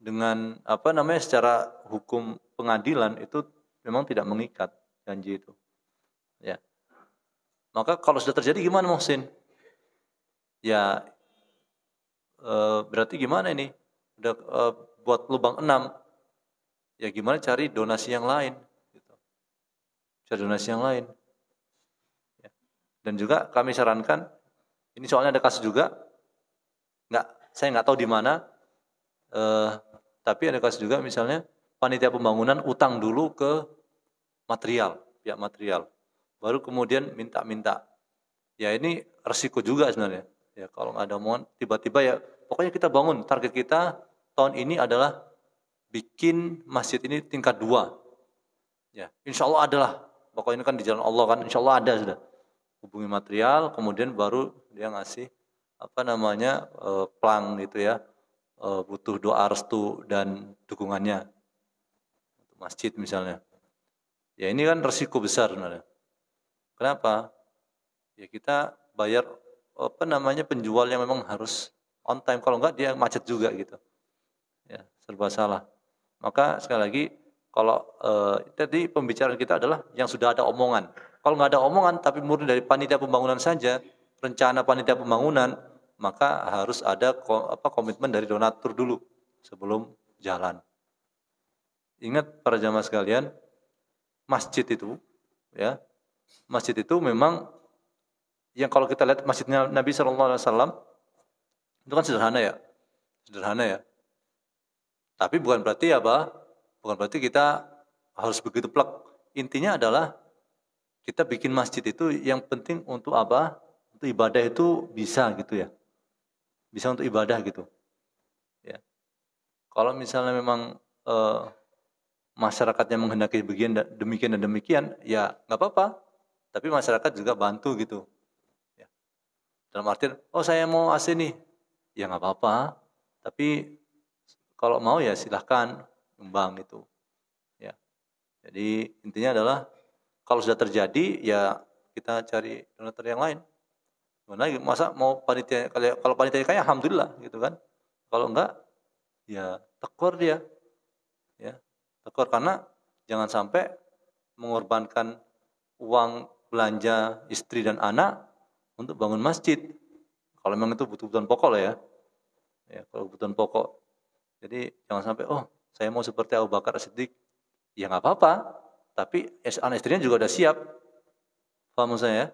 dengan secara hukum pengadilan itu memang tidak mengikat janji itu. Ya. Maka kalau sudah terjadi gimana Muhsin? Ya berarti gimana ini? Udah buat lubang 6. Ya gimana cari donasi yang lain gitu. Cari donasi yang lain. Ya. Dan juga kami sarankan, ini soalnya ada kasus juga, saya nggak tahu di mana, tapi ada kasus juga misalnya panitia pembangunan utang dulu ke pihak material, baru kemudian minta. Ya ini resiko juga sebenarnya. Ya kalau nggak ada omongan, tiba-tiba ya pokoknya kita bangun, target kita tahun ini adalah bikin masjid ini tingkat 2. Ya, insya Allah adalah. Pokoknya ini kan di jalan Allah kan, insya Allah ada sudah. Hubungi material, kemudian baru dia ngasih plang gitu ya. Butuh doa restu dan dukungannya untuk masjid misalnya. Ya ini kan resiko besar sebenarnya. Kenapa? Ya kita bayar penjual yang memang harus on time, kalau enggak dia macet juga gitu. Ya, serba salah. Maka sekali lagi kalau tadi pembicaraan kita adalah yang sudah ada omongan. Kalau nggak ada omongan tapi murni dari panitia pembangunan saja, rencana panitia pembangunan, maka harus ada komitmen dari donatur dulu sebelum jalan. Ingat para jamaah sekalian, masjid itu ya, masjid itu memang yang kalau kita lihat masjidnya Nabi SAW itu kan sederhana ya. Tapi bukan berarti apa? Bukan berarti kita harus begitu plek. Intinya adalah kita bikin masjid itu yang penting untuk apa? Untuk ibadah itu bisa gitu ya. Bisa untuk ibadah gitu. Ya. Kalau misalnya memang masyarakatnya menghendaki demikian dan demikian, ya nggak apa-apa. Tapi masyarakat juga bantu gitu. Ya. Dalam artian, oh saya mau AC nih, ya nggak apa-apa. Tapi kalau mau ya silahkan nyumbang itu. Ya. Jadi intinya adalah kalau sudah terjadi ya kita cari donatur yang lain. Gimana lagi? Masa mau panitia, kalau panitia kaya alhamdulillah gitu kan. Kalau enggak ya tekor dia. Ya. Tekor karena jangan sampai mengorbankan uang belanja istri dan anak untuk bangun masjid. Kalau memang itu butuh-butuhan pokok lah ya. Ya, kalau kebutuhan pokok. Jadi jangan sampai saya mau seperti Abu Bakar As-Siddiq. Ya nggak apa-apa. Tapi anak istrinya juga udah siap. Paham saya ya?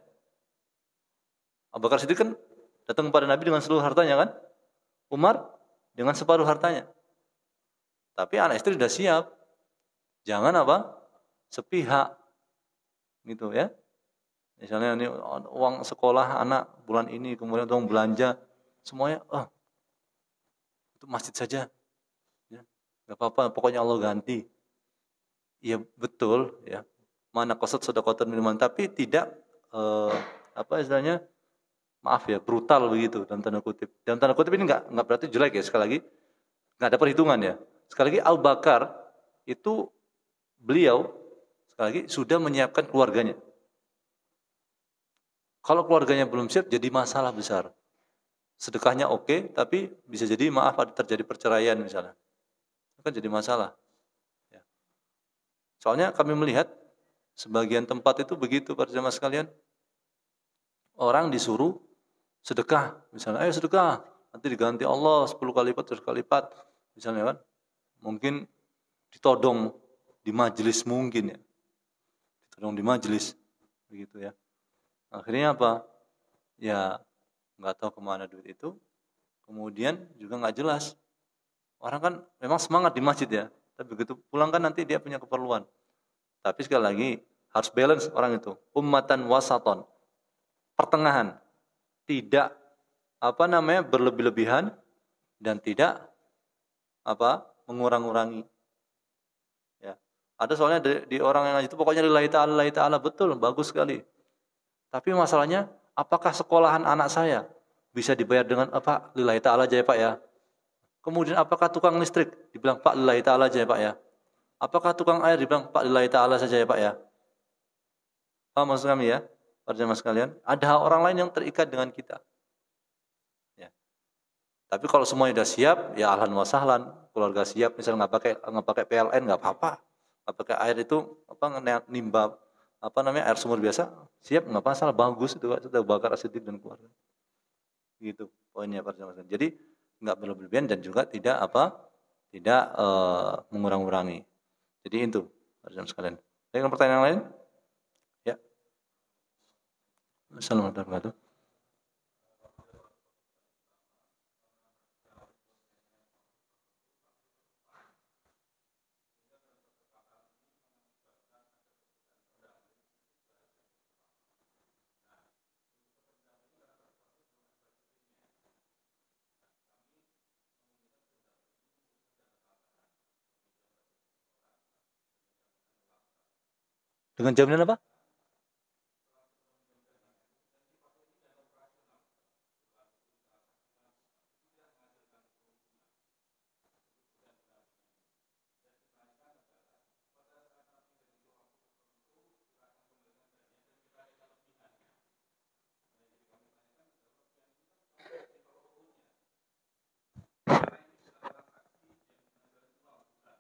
Abu Bakar Siddiq kan datang kepada Nabi dengan seluruh hartanya kan? Umar dengan separuh hartanya. Tapi anak istri sudah siap. Jangan apa? Sepihak. Gitu ya. Misalnya ini uang sekolah anak bulan ini, kemudian uang belanja, semuanya, itu masjid saja. Ya. Gak apa-apa, pokoknya Allah ganti. Iya betul ya. Mana qasad shadaqatan minuman, tapi tidak apa istilahnya? Maaf ya, brutal begitu dalam tanda kutip. Dalam tanda kutip ini enggak berarti jelek ya, sekali lagi enggak ada perhitungan ya. Sekali lagi Abu Bakar itu beliau sekali lagi sudah menyiapkan keluarganya. Kalau keluarganya belum siap jadi masalah besar. Sedekahnya oke, tapi bisa jadi maaf ada terjadi perceraian misalnya. Itu kan jadi masalah. Ya. Soalnya kami melihat sebagian tempat itu begitu para jemaah sekalian. Orang disuruh sedekah, misalnya, ayo sedekah, nanti diganti Allah 10 kali lipat, 10 kali lipat, misalnya kan. Mungkin ditodong di majelis mungkin ya. Ditodong di majelis, begitu ya. Akhirnya apa? Ya nggak tahu kemana duit itu. Kemudian juga nggak jelas. Orang kan memang semangat di masjid ya, tapi begitu pulang kan nanti dia punya keperluan. Tapi sekali lagi harus balance orang itu. Ummatan wasaton, pertengahan, tidak berlebih-lebihan dan tidak mengurang-urangi. Ya. Ada soalnya di orang yang itu pokoknya lillahi ta'ala, betul, bagus sekali. Tapi masalahnya, apakah sekolahan anak saya bisa dibayar dengan lillahi ta'ala aja ya Pak ya? Kemudian apakah tukang listrik dibilang Pak lillahi ta'ala aja ya Pak ya? Apakah tukang air dibilang Pak lillahi ta'ala saja ya Pak ya? Paham maksud kami ya? Para jemaah sekalian, ada orang lain yang terikat dengan kita. Ya. Tapi kalau semuanya sudah siap, ya ahlan wa sahlan. Keluarga siap, misalnya nggak pakai PLN nggak apa-apa. Nggak pakai air itu nimba air sumur biasa, siap nggak masalah, bagus itu sudah bakar asidik dan keluarga. Gitu poinnya para jemaah sekalian. Jadi nggak berlebihan dan juga tidak mengurang-urangi. Jadi itu para jemaah sekalian. Ada pertanyaan lain? Ya. Assalamualaikum warahmatullahi wabarakatuh. Dengan jaminan apa?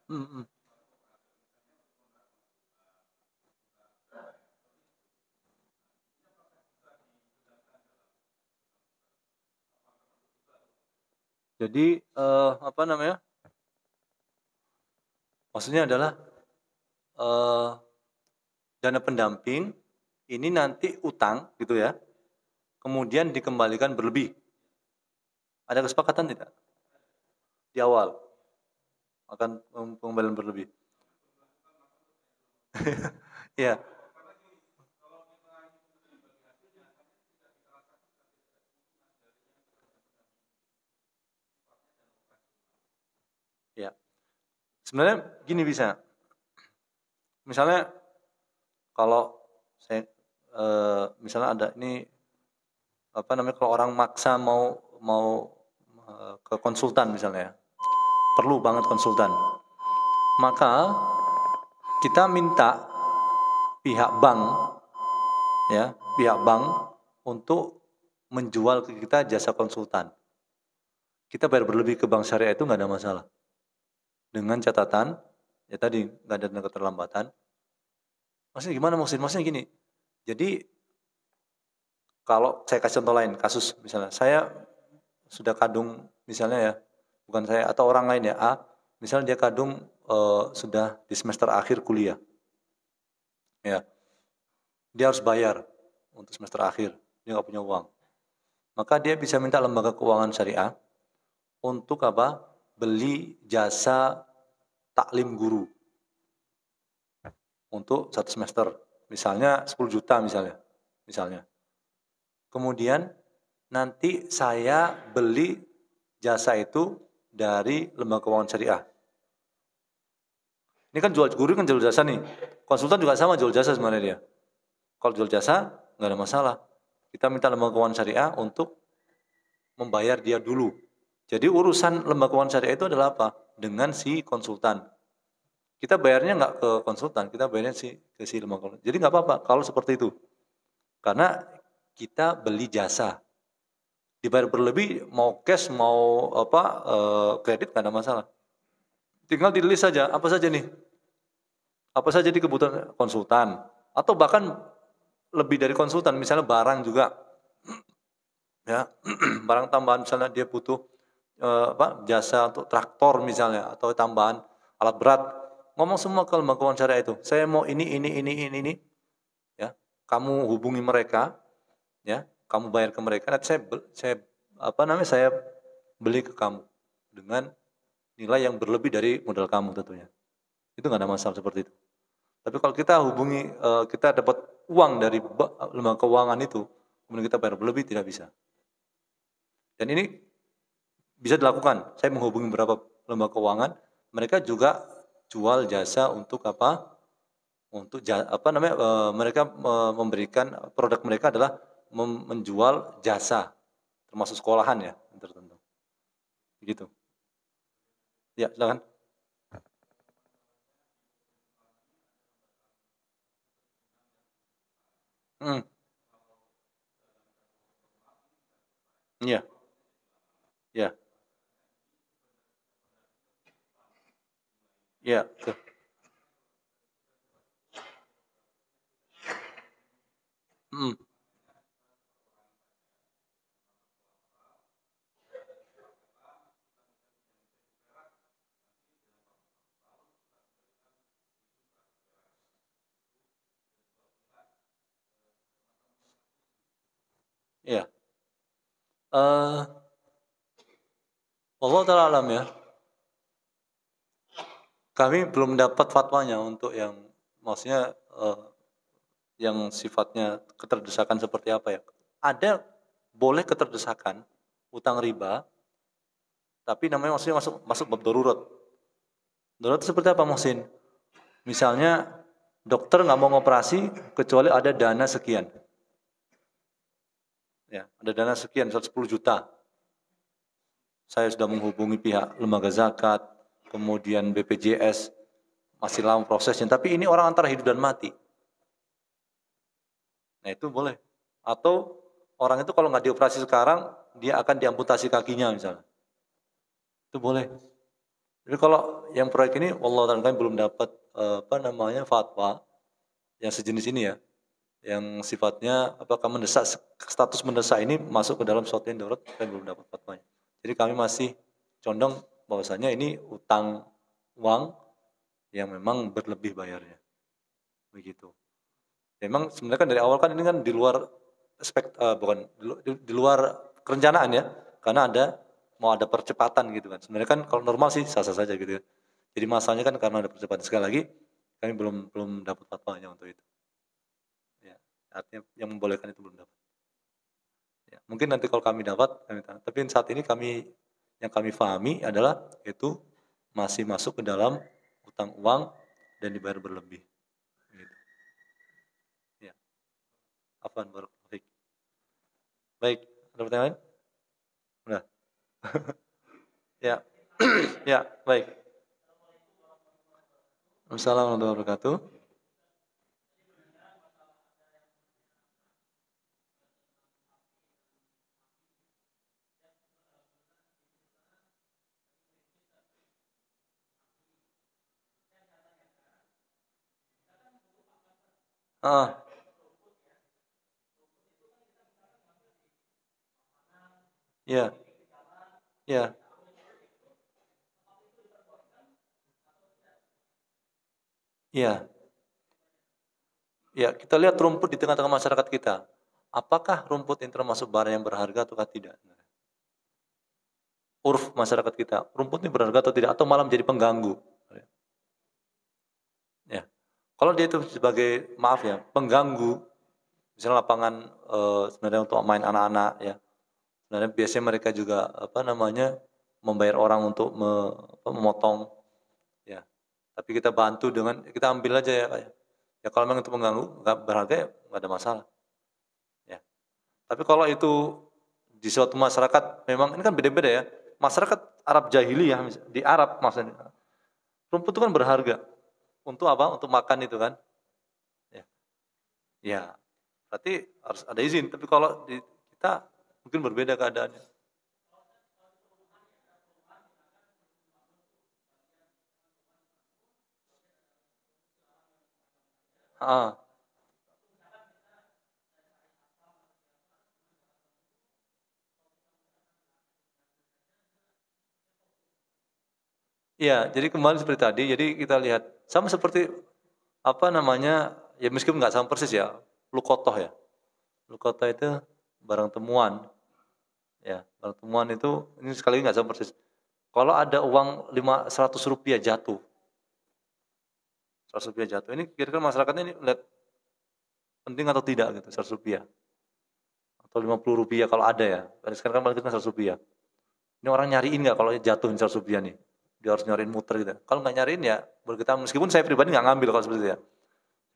Hmm. Jadi apa namanya? Maksudnya adalah eh, dana pendamping ini nanti utang gitu ya, kemudian dikembalikan berlebih. Ada kesepakatan tidak di awal akan pengembalian berlebih? Ya, ya. Sebenarnya gini bisa, misalnya kalau saya misalnya ada ini apa namanya kalau orang maksa mau mau ke konsultan misalnya, ya, perlu banget konsultan, maka kita minta pihak bank ya pihak bank untuk menjual ke kita jasa konsultan. Kita bayar berlebih ke bank syariah itu nggak ada masalah. Dengan catatan, ya tadi nggak ada keterlambatan. Maksudnya gimana maksudnya? Maksudnya gini, jadi kalau saya kasih contoh lain, kasus misalnya, saya sudah kadung misalnya ya, bukan saya atau orang lain ya, A, misalnya dia kadung sudah di semester akhir kuliah, ya, dia harus bayar untuk semester akhir, dia nggak punya uang. Maka dia bisa minta lembaga keuangan syariah untuk apa? Beli jasa taklim guru untuk satu semester. Misalnya 10 juta misalnya. Misalnya. Kemudian nanti saya beli jasa itu dari lembaga keuangan syariah. Ini kan jual guru kan jual jasa nih. Konsultan juga sama jual jasa sebenarnya dia. Kalau jual jasa nggak ada masalah. Kita minta lembaga keuangan syariah untuk membayar dia dulu. Jadi urusan lembaga keuangan syariah itu adalah apa? Dengan si konsultan. Kita bayarnya nggak ke konsultan, kita bayarnya ke si lembaga keuangan. Jadi nggak apa-apa kalau seperti itu. Karena kita beli jasa. Dibayar berlebih, mau cash, mau apa kredit nggak ada masalah. Tinggal di list saja, apa saja nih? Apa saja di kebutuhan konsultan. Atau bahkan lebih dari konsultan, misalnya barang juga. Ya, barang tambahan misalnya dia butuh jasa untuk traktor misalnya atau tambahan alat berat, ngomong semua ke lembaga keuangan syariah itu, saya mau ini, ya, kamu hubungi mereka, ya, kamu bayar ke mereka, nanti saya apa namanya saya beli ke kamu dengan nilai yang berlebih dari modal kamu tentunya, itu nggak ada masalah seperti itu. Tapi kalau kita hubungi kita dapat uang dari lembaga keuangan itu, kemudian kita bayar berlebih, tidak bisa. Dan ini bisa dilakukan. Saya menghubungi beberapa lembaga keuangan, mereka juga jual jasa untuk apa? Untuk apa namanya? Mereka memberikan produk mereka adalah menjual jasa, termasuk sekolahan ya tertentu. Begitu. Ya, silakan. Hmm, iya, iya, iya, betul. Hmm, iya. Allah taala alam ya. Kami belum dapat fatwanya untuk yang maksudnya yang sifatnya keterdesakan seperti apa ya. Ada boleh keterdesakan utang riba, tapi namanya maksudnya masuk masuk bab darurat. Darurat itu seperti apa Muhsin? Misalnya dokter nggak mau ngoperasi kecuali ada dana sekian. Ya, ada dana sekian 110 juta. Saya sudah menghubungi pihak lembaga zakat, kemudian BPJS, masih lama prosesnya. Tapi ini orang antara hidup dan mati. Nah itu boleh. Atau orang itu kalau nggak dioperasi sekarang, dia akan diamputasi kakinya misalnya. Itu boleh. Jadi kalau yang proyek ini, wallahu ta'ala kami belum dapat fatwa yang sejenis ini ya, yang sifatnya apakah mendesak, status mendesak ini masuk ke dalam suatu yang darurat, kami belum dapat fatwanya. Jadi kami masih condong bahwasanya ini utang uang yang memang berlebih bayarnya, begitu. Memang sebenarnya kan dari awal kan ini kan di luar di luar kerencanaan ya, karena mau ada percepatan gitu kan. Sebenarnya kan kalau normal sih sah-sah saja gitu ya. Jadi masalahnya kan karena ada percepatan, sekali lagi kami belum dapat fatwanya untuk itu. Ya, artinya yang membolehkan itu belum dapat. Ya, mungkin nanti kalau kami dapat, tapi saat ini yang kami pahami adalah itu masih masuk ke dalam utang uang dan dibayar berlebih. Gitu. Ya, afwan barakallahu fiik. Baik, ada pertanyaan lain? Udah. Ya. Ya, baik. Assalamualaikum warahmatullahi wabarakatuh. Ah, ya, ya, ya. Ya, kita lihat rumput di tengah-tengah masyarakat kita. Apakah rumput ini termasuk barang yang berharga atau tidak? Urf masyarakat kita, rumput ini berharga atau tidak? Atau malah menjadi pengganggu? Ya. Kalau dia itu sebagai, maaf ya, pengganggu, misalnya lapangan sebenarnya untuk main anak-anak ya. Sebenarnya biasanya mereka juga membayar orang untuk memotong ya. Tapi kita bantu dengan kita ambil aja ya, Pak ya. Ya kalau memang itu mengganggu, nggak berharga ya nggak ada masalah. Ya. Tapi kalau itu di suatu masyarakat memang ini kan beda-beda ya. Masyarakat Arab jahiliyah di Arab maksudnya. Rumput itu kan berharga. Untuk apa? Untuk makan itu kan. Ya. Ya. Berarti harus ada izin. Tapi kalau di kita mungkin berbeda keadaannya. Ah. Iya, jadi kembali seperti tadi, jadi kita lihat sama seperti ya meskipun nggak sama persis ya, lukotoh ya. Lukotoh itu barang temuan, ya barang temuan itu ini sekali lagi nggak sama persis. Kalau ada uang 100 rupiah jatuh, 100 rupiah jatuh, ini kira-kira masyarakatnya ini lihat penting atau tidak gitu, 100 rupiah atau 50 rupiah kalau ada ya. Sekarang kan paling kecil 100 rupiah. Ini orang nyariin nggak kalau jatuh 100 rupiah nih? Dia harus nyariin muter gitu. Kalau nggak nyariin ya, buat kita meskipun saya pribadi nggak ngambil kalau seperti itu ya,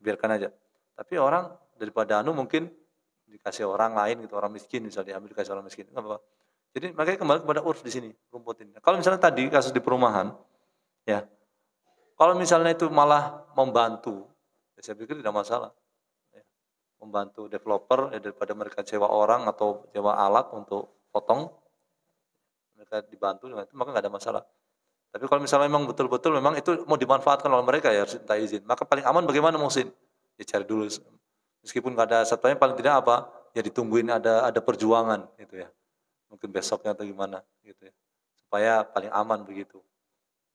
biarkan aja. Tapi orang daripada mungkin dikasih orang lain gitu, orang miskin misalnya diambil dikasih orang miskin, nggak apa-apa. Jadi makanya kembali kepada urf di sini, rumput ini. Kalau misalnya tadi kasus di perumahan, ya, kalau misalnya itu malah membantu, ya saya pikir tidak masalah. Ya. Membantu developer ya, daripada mereka sewa orang atau sewa alat untuk potong, mereka dibantu dengan itu maka nggak ada masalah. Tapi kalau misalnya memang betul-betul memang itu mau dimanfaatkan oleh mereka ya harus minta izin. Maka paling aman bagaimana Muhsin? Ya cari dulu. Meskipun nggak ada satpamnya paling tidak apa? Ya ditungguin ada perjuangan gitu ya. Mungkin besoknya atau gimana gitu ya. Supaya paling aman begitu.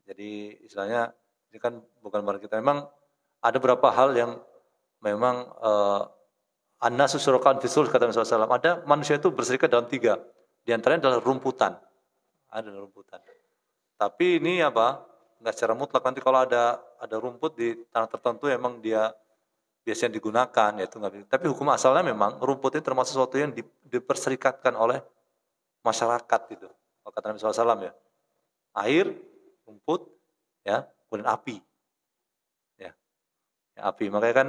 Jadi istilahnya ini kan bukan barang kita. Memang ada beberapa hal yang memang an-nasu syuraka fisul kata Nabi SAW. Ada manusia itu berserikat dalam tiga. Di antaranya adalah rumputan. Ada rumputan. Tapi ini nggak secara mutlak. Nanti kalau ada rumput di tanah tertentu emang dia biasanya digunakan, yaitu nggak bisa. Tapi hukum asalnya memang rumput ini termasuk sesuatu yang diperserikatkan oleh masyarakat gitu. Kalau kata Nabi SAW ya, air, rumput, ya, kemudian api, ya, ya api. Makanya kan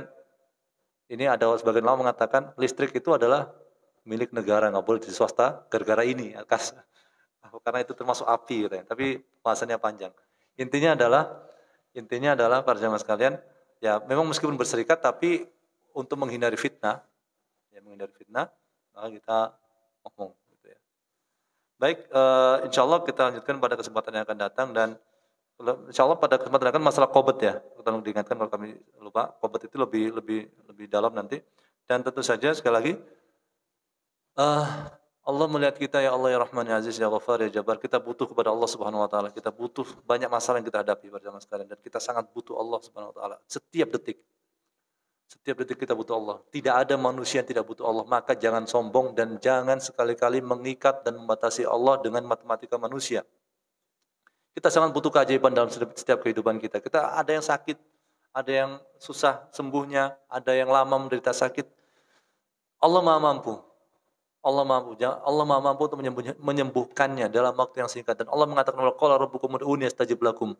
ini ada sebagian ulama mengatakan listrik itu adalah milik negara, nggak boleh di swasta gara-gara ini, karena itu termasuk api, gitu ya. Tapi bahasannya panjang. Intinya adalah para jamaah sekalian, ya memang meskipun berserikat, tapi untuk menghindari fitnah, maka kita ngomong. Gitu ya. Baik, insya Allah kita lanjutkan pada kesempatan yang akan datang dan Insyaallah pada kesempatan akan masalah qobot ya, tolong diingatkan kalau kami lupa, qobot itu lebih dalam nanti. Dan tentu saja sekali lagi, eh, Allah melihat kita, ya Allah ya Rahman ya Aziz ya Ghaffar ya Jabbar, kita butuh kepada Allah Subhanahu wa taala, kita butuh banyak masalah yang kita hadapi bersama sekalian, dan kita sangat butuh Allah Subhanahu wa taala setiap detik. Setiap detik kita butuh Allah. Tidak ada manusia yang tidak butuh Allah. Maka jangan sombong dan jangan sekali-kali mengikat dan membatasi Allah dengan matematika manusia. Kita sangat butuh keajaiban dalam setiap kehidupan kita. Kita ada yang sakit, ada yang susah sembuhnya, ada yang lama menderita sakit. Allah Maha mampu. Allah Maha mampu untuk menyembuhkannya dalam waktu yang singkat. Dan Allah mengatakan, "Qala rabbukum ud'uni astajib lakum."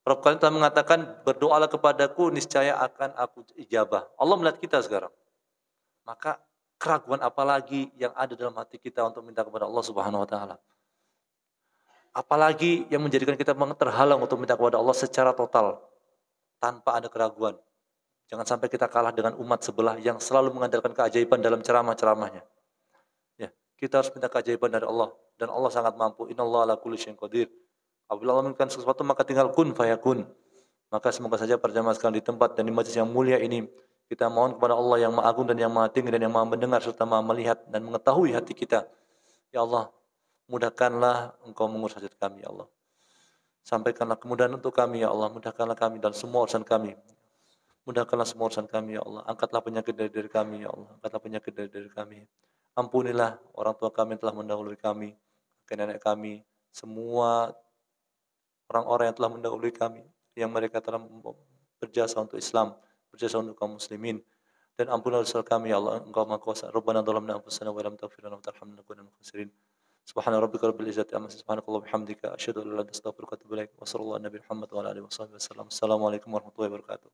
Rabb kalian telah mengatakan, "Berdoalah kepadaku, niscaya akan aku ijabah." Allah melihat kita sekarang. Maka keraguan apa lagi yang ada dalam hati kita untuk minta kepada Allah Subhanahu wa taala? Apalagi yang menjadikan kita terhalang untuk minta kepada Allah secara total tanpa ada keraguan. Jangan sampai kita kalah dengan umat sebelah yang selalu mengandalkan keajaiban dalam ceramah-ceramahnya. Ya, kita harus minta keajaiban dari Allah dan Allah sangat mampu. Innallaha ala kulli syai'in qadir. Apabila Allah menginginkan sesuatu maka tinggal kun fayakun. Maka semoga saja perjamaah sekalian di tempat dan di majlis yang mulia ini kita mohon kepada Allah yang Maha Agung dan yang Maha Tinggi dan yang Maha mendengar serta Maha melihat dan mengetahui hati kita. Ya Allah, mudahkanlah Engkau mengurus hajat kami ya Allah. Sampaikanlah kemudahan untuk kami ya Allah, mudahkanlah kami dalam semua urusan kami. Mudahkanlah semua urusan kami ya Allah. Angkatlah penyakit dari diri kami ya Allah. Angkatlah penyakit dari diri kami. Ampunilah orang tua kami yang telah mendahului kami, kakek nenek kami, semua orang-orang yang telah mendahului kami, yang mereka telah berjasa untuk Islam, berjasa untuk kaum muslimin. Dan ampunilah dosa kami ya Allah, Engkau Maha Kuasa. Rabbana dhalamna anfusana wa lam taghfir lana wa tarhamna lanakunanna minal khasirin. Subhana rabbika rabbil izzati amma yasifun. Subhanakallah bihamdika asyhadu an la ilaha illa anta astaghfiruka wa atubu ilaik. Wa sallallahu ala nabiyina Muhammad wa ala alihi wa sahbihi wasallam. Assalamualaikum warahmatullahi wabarakatuh.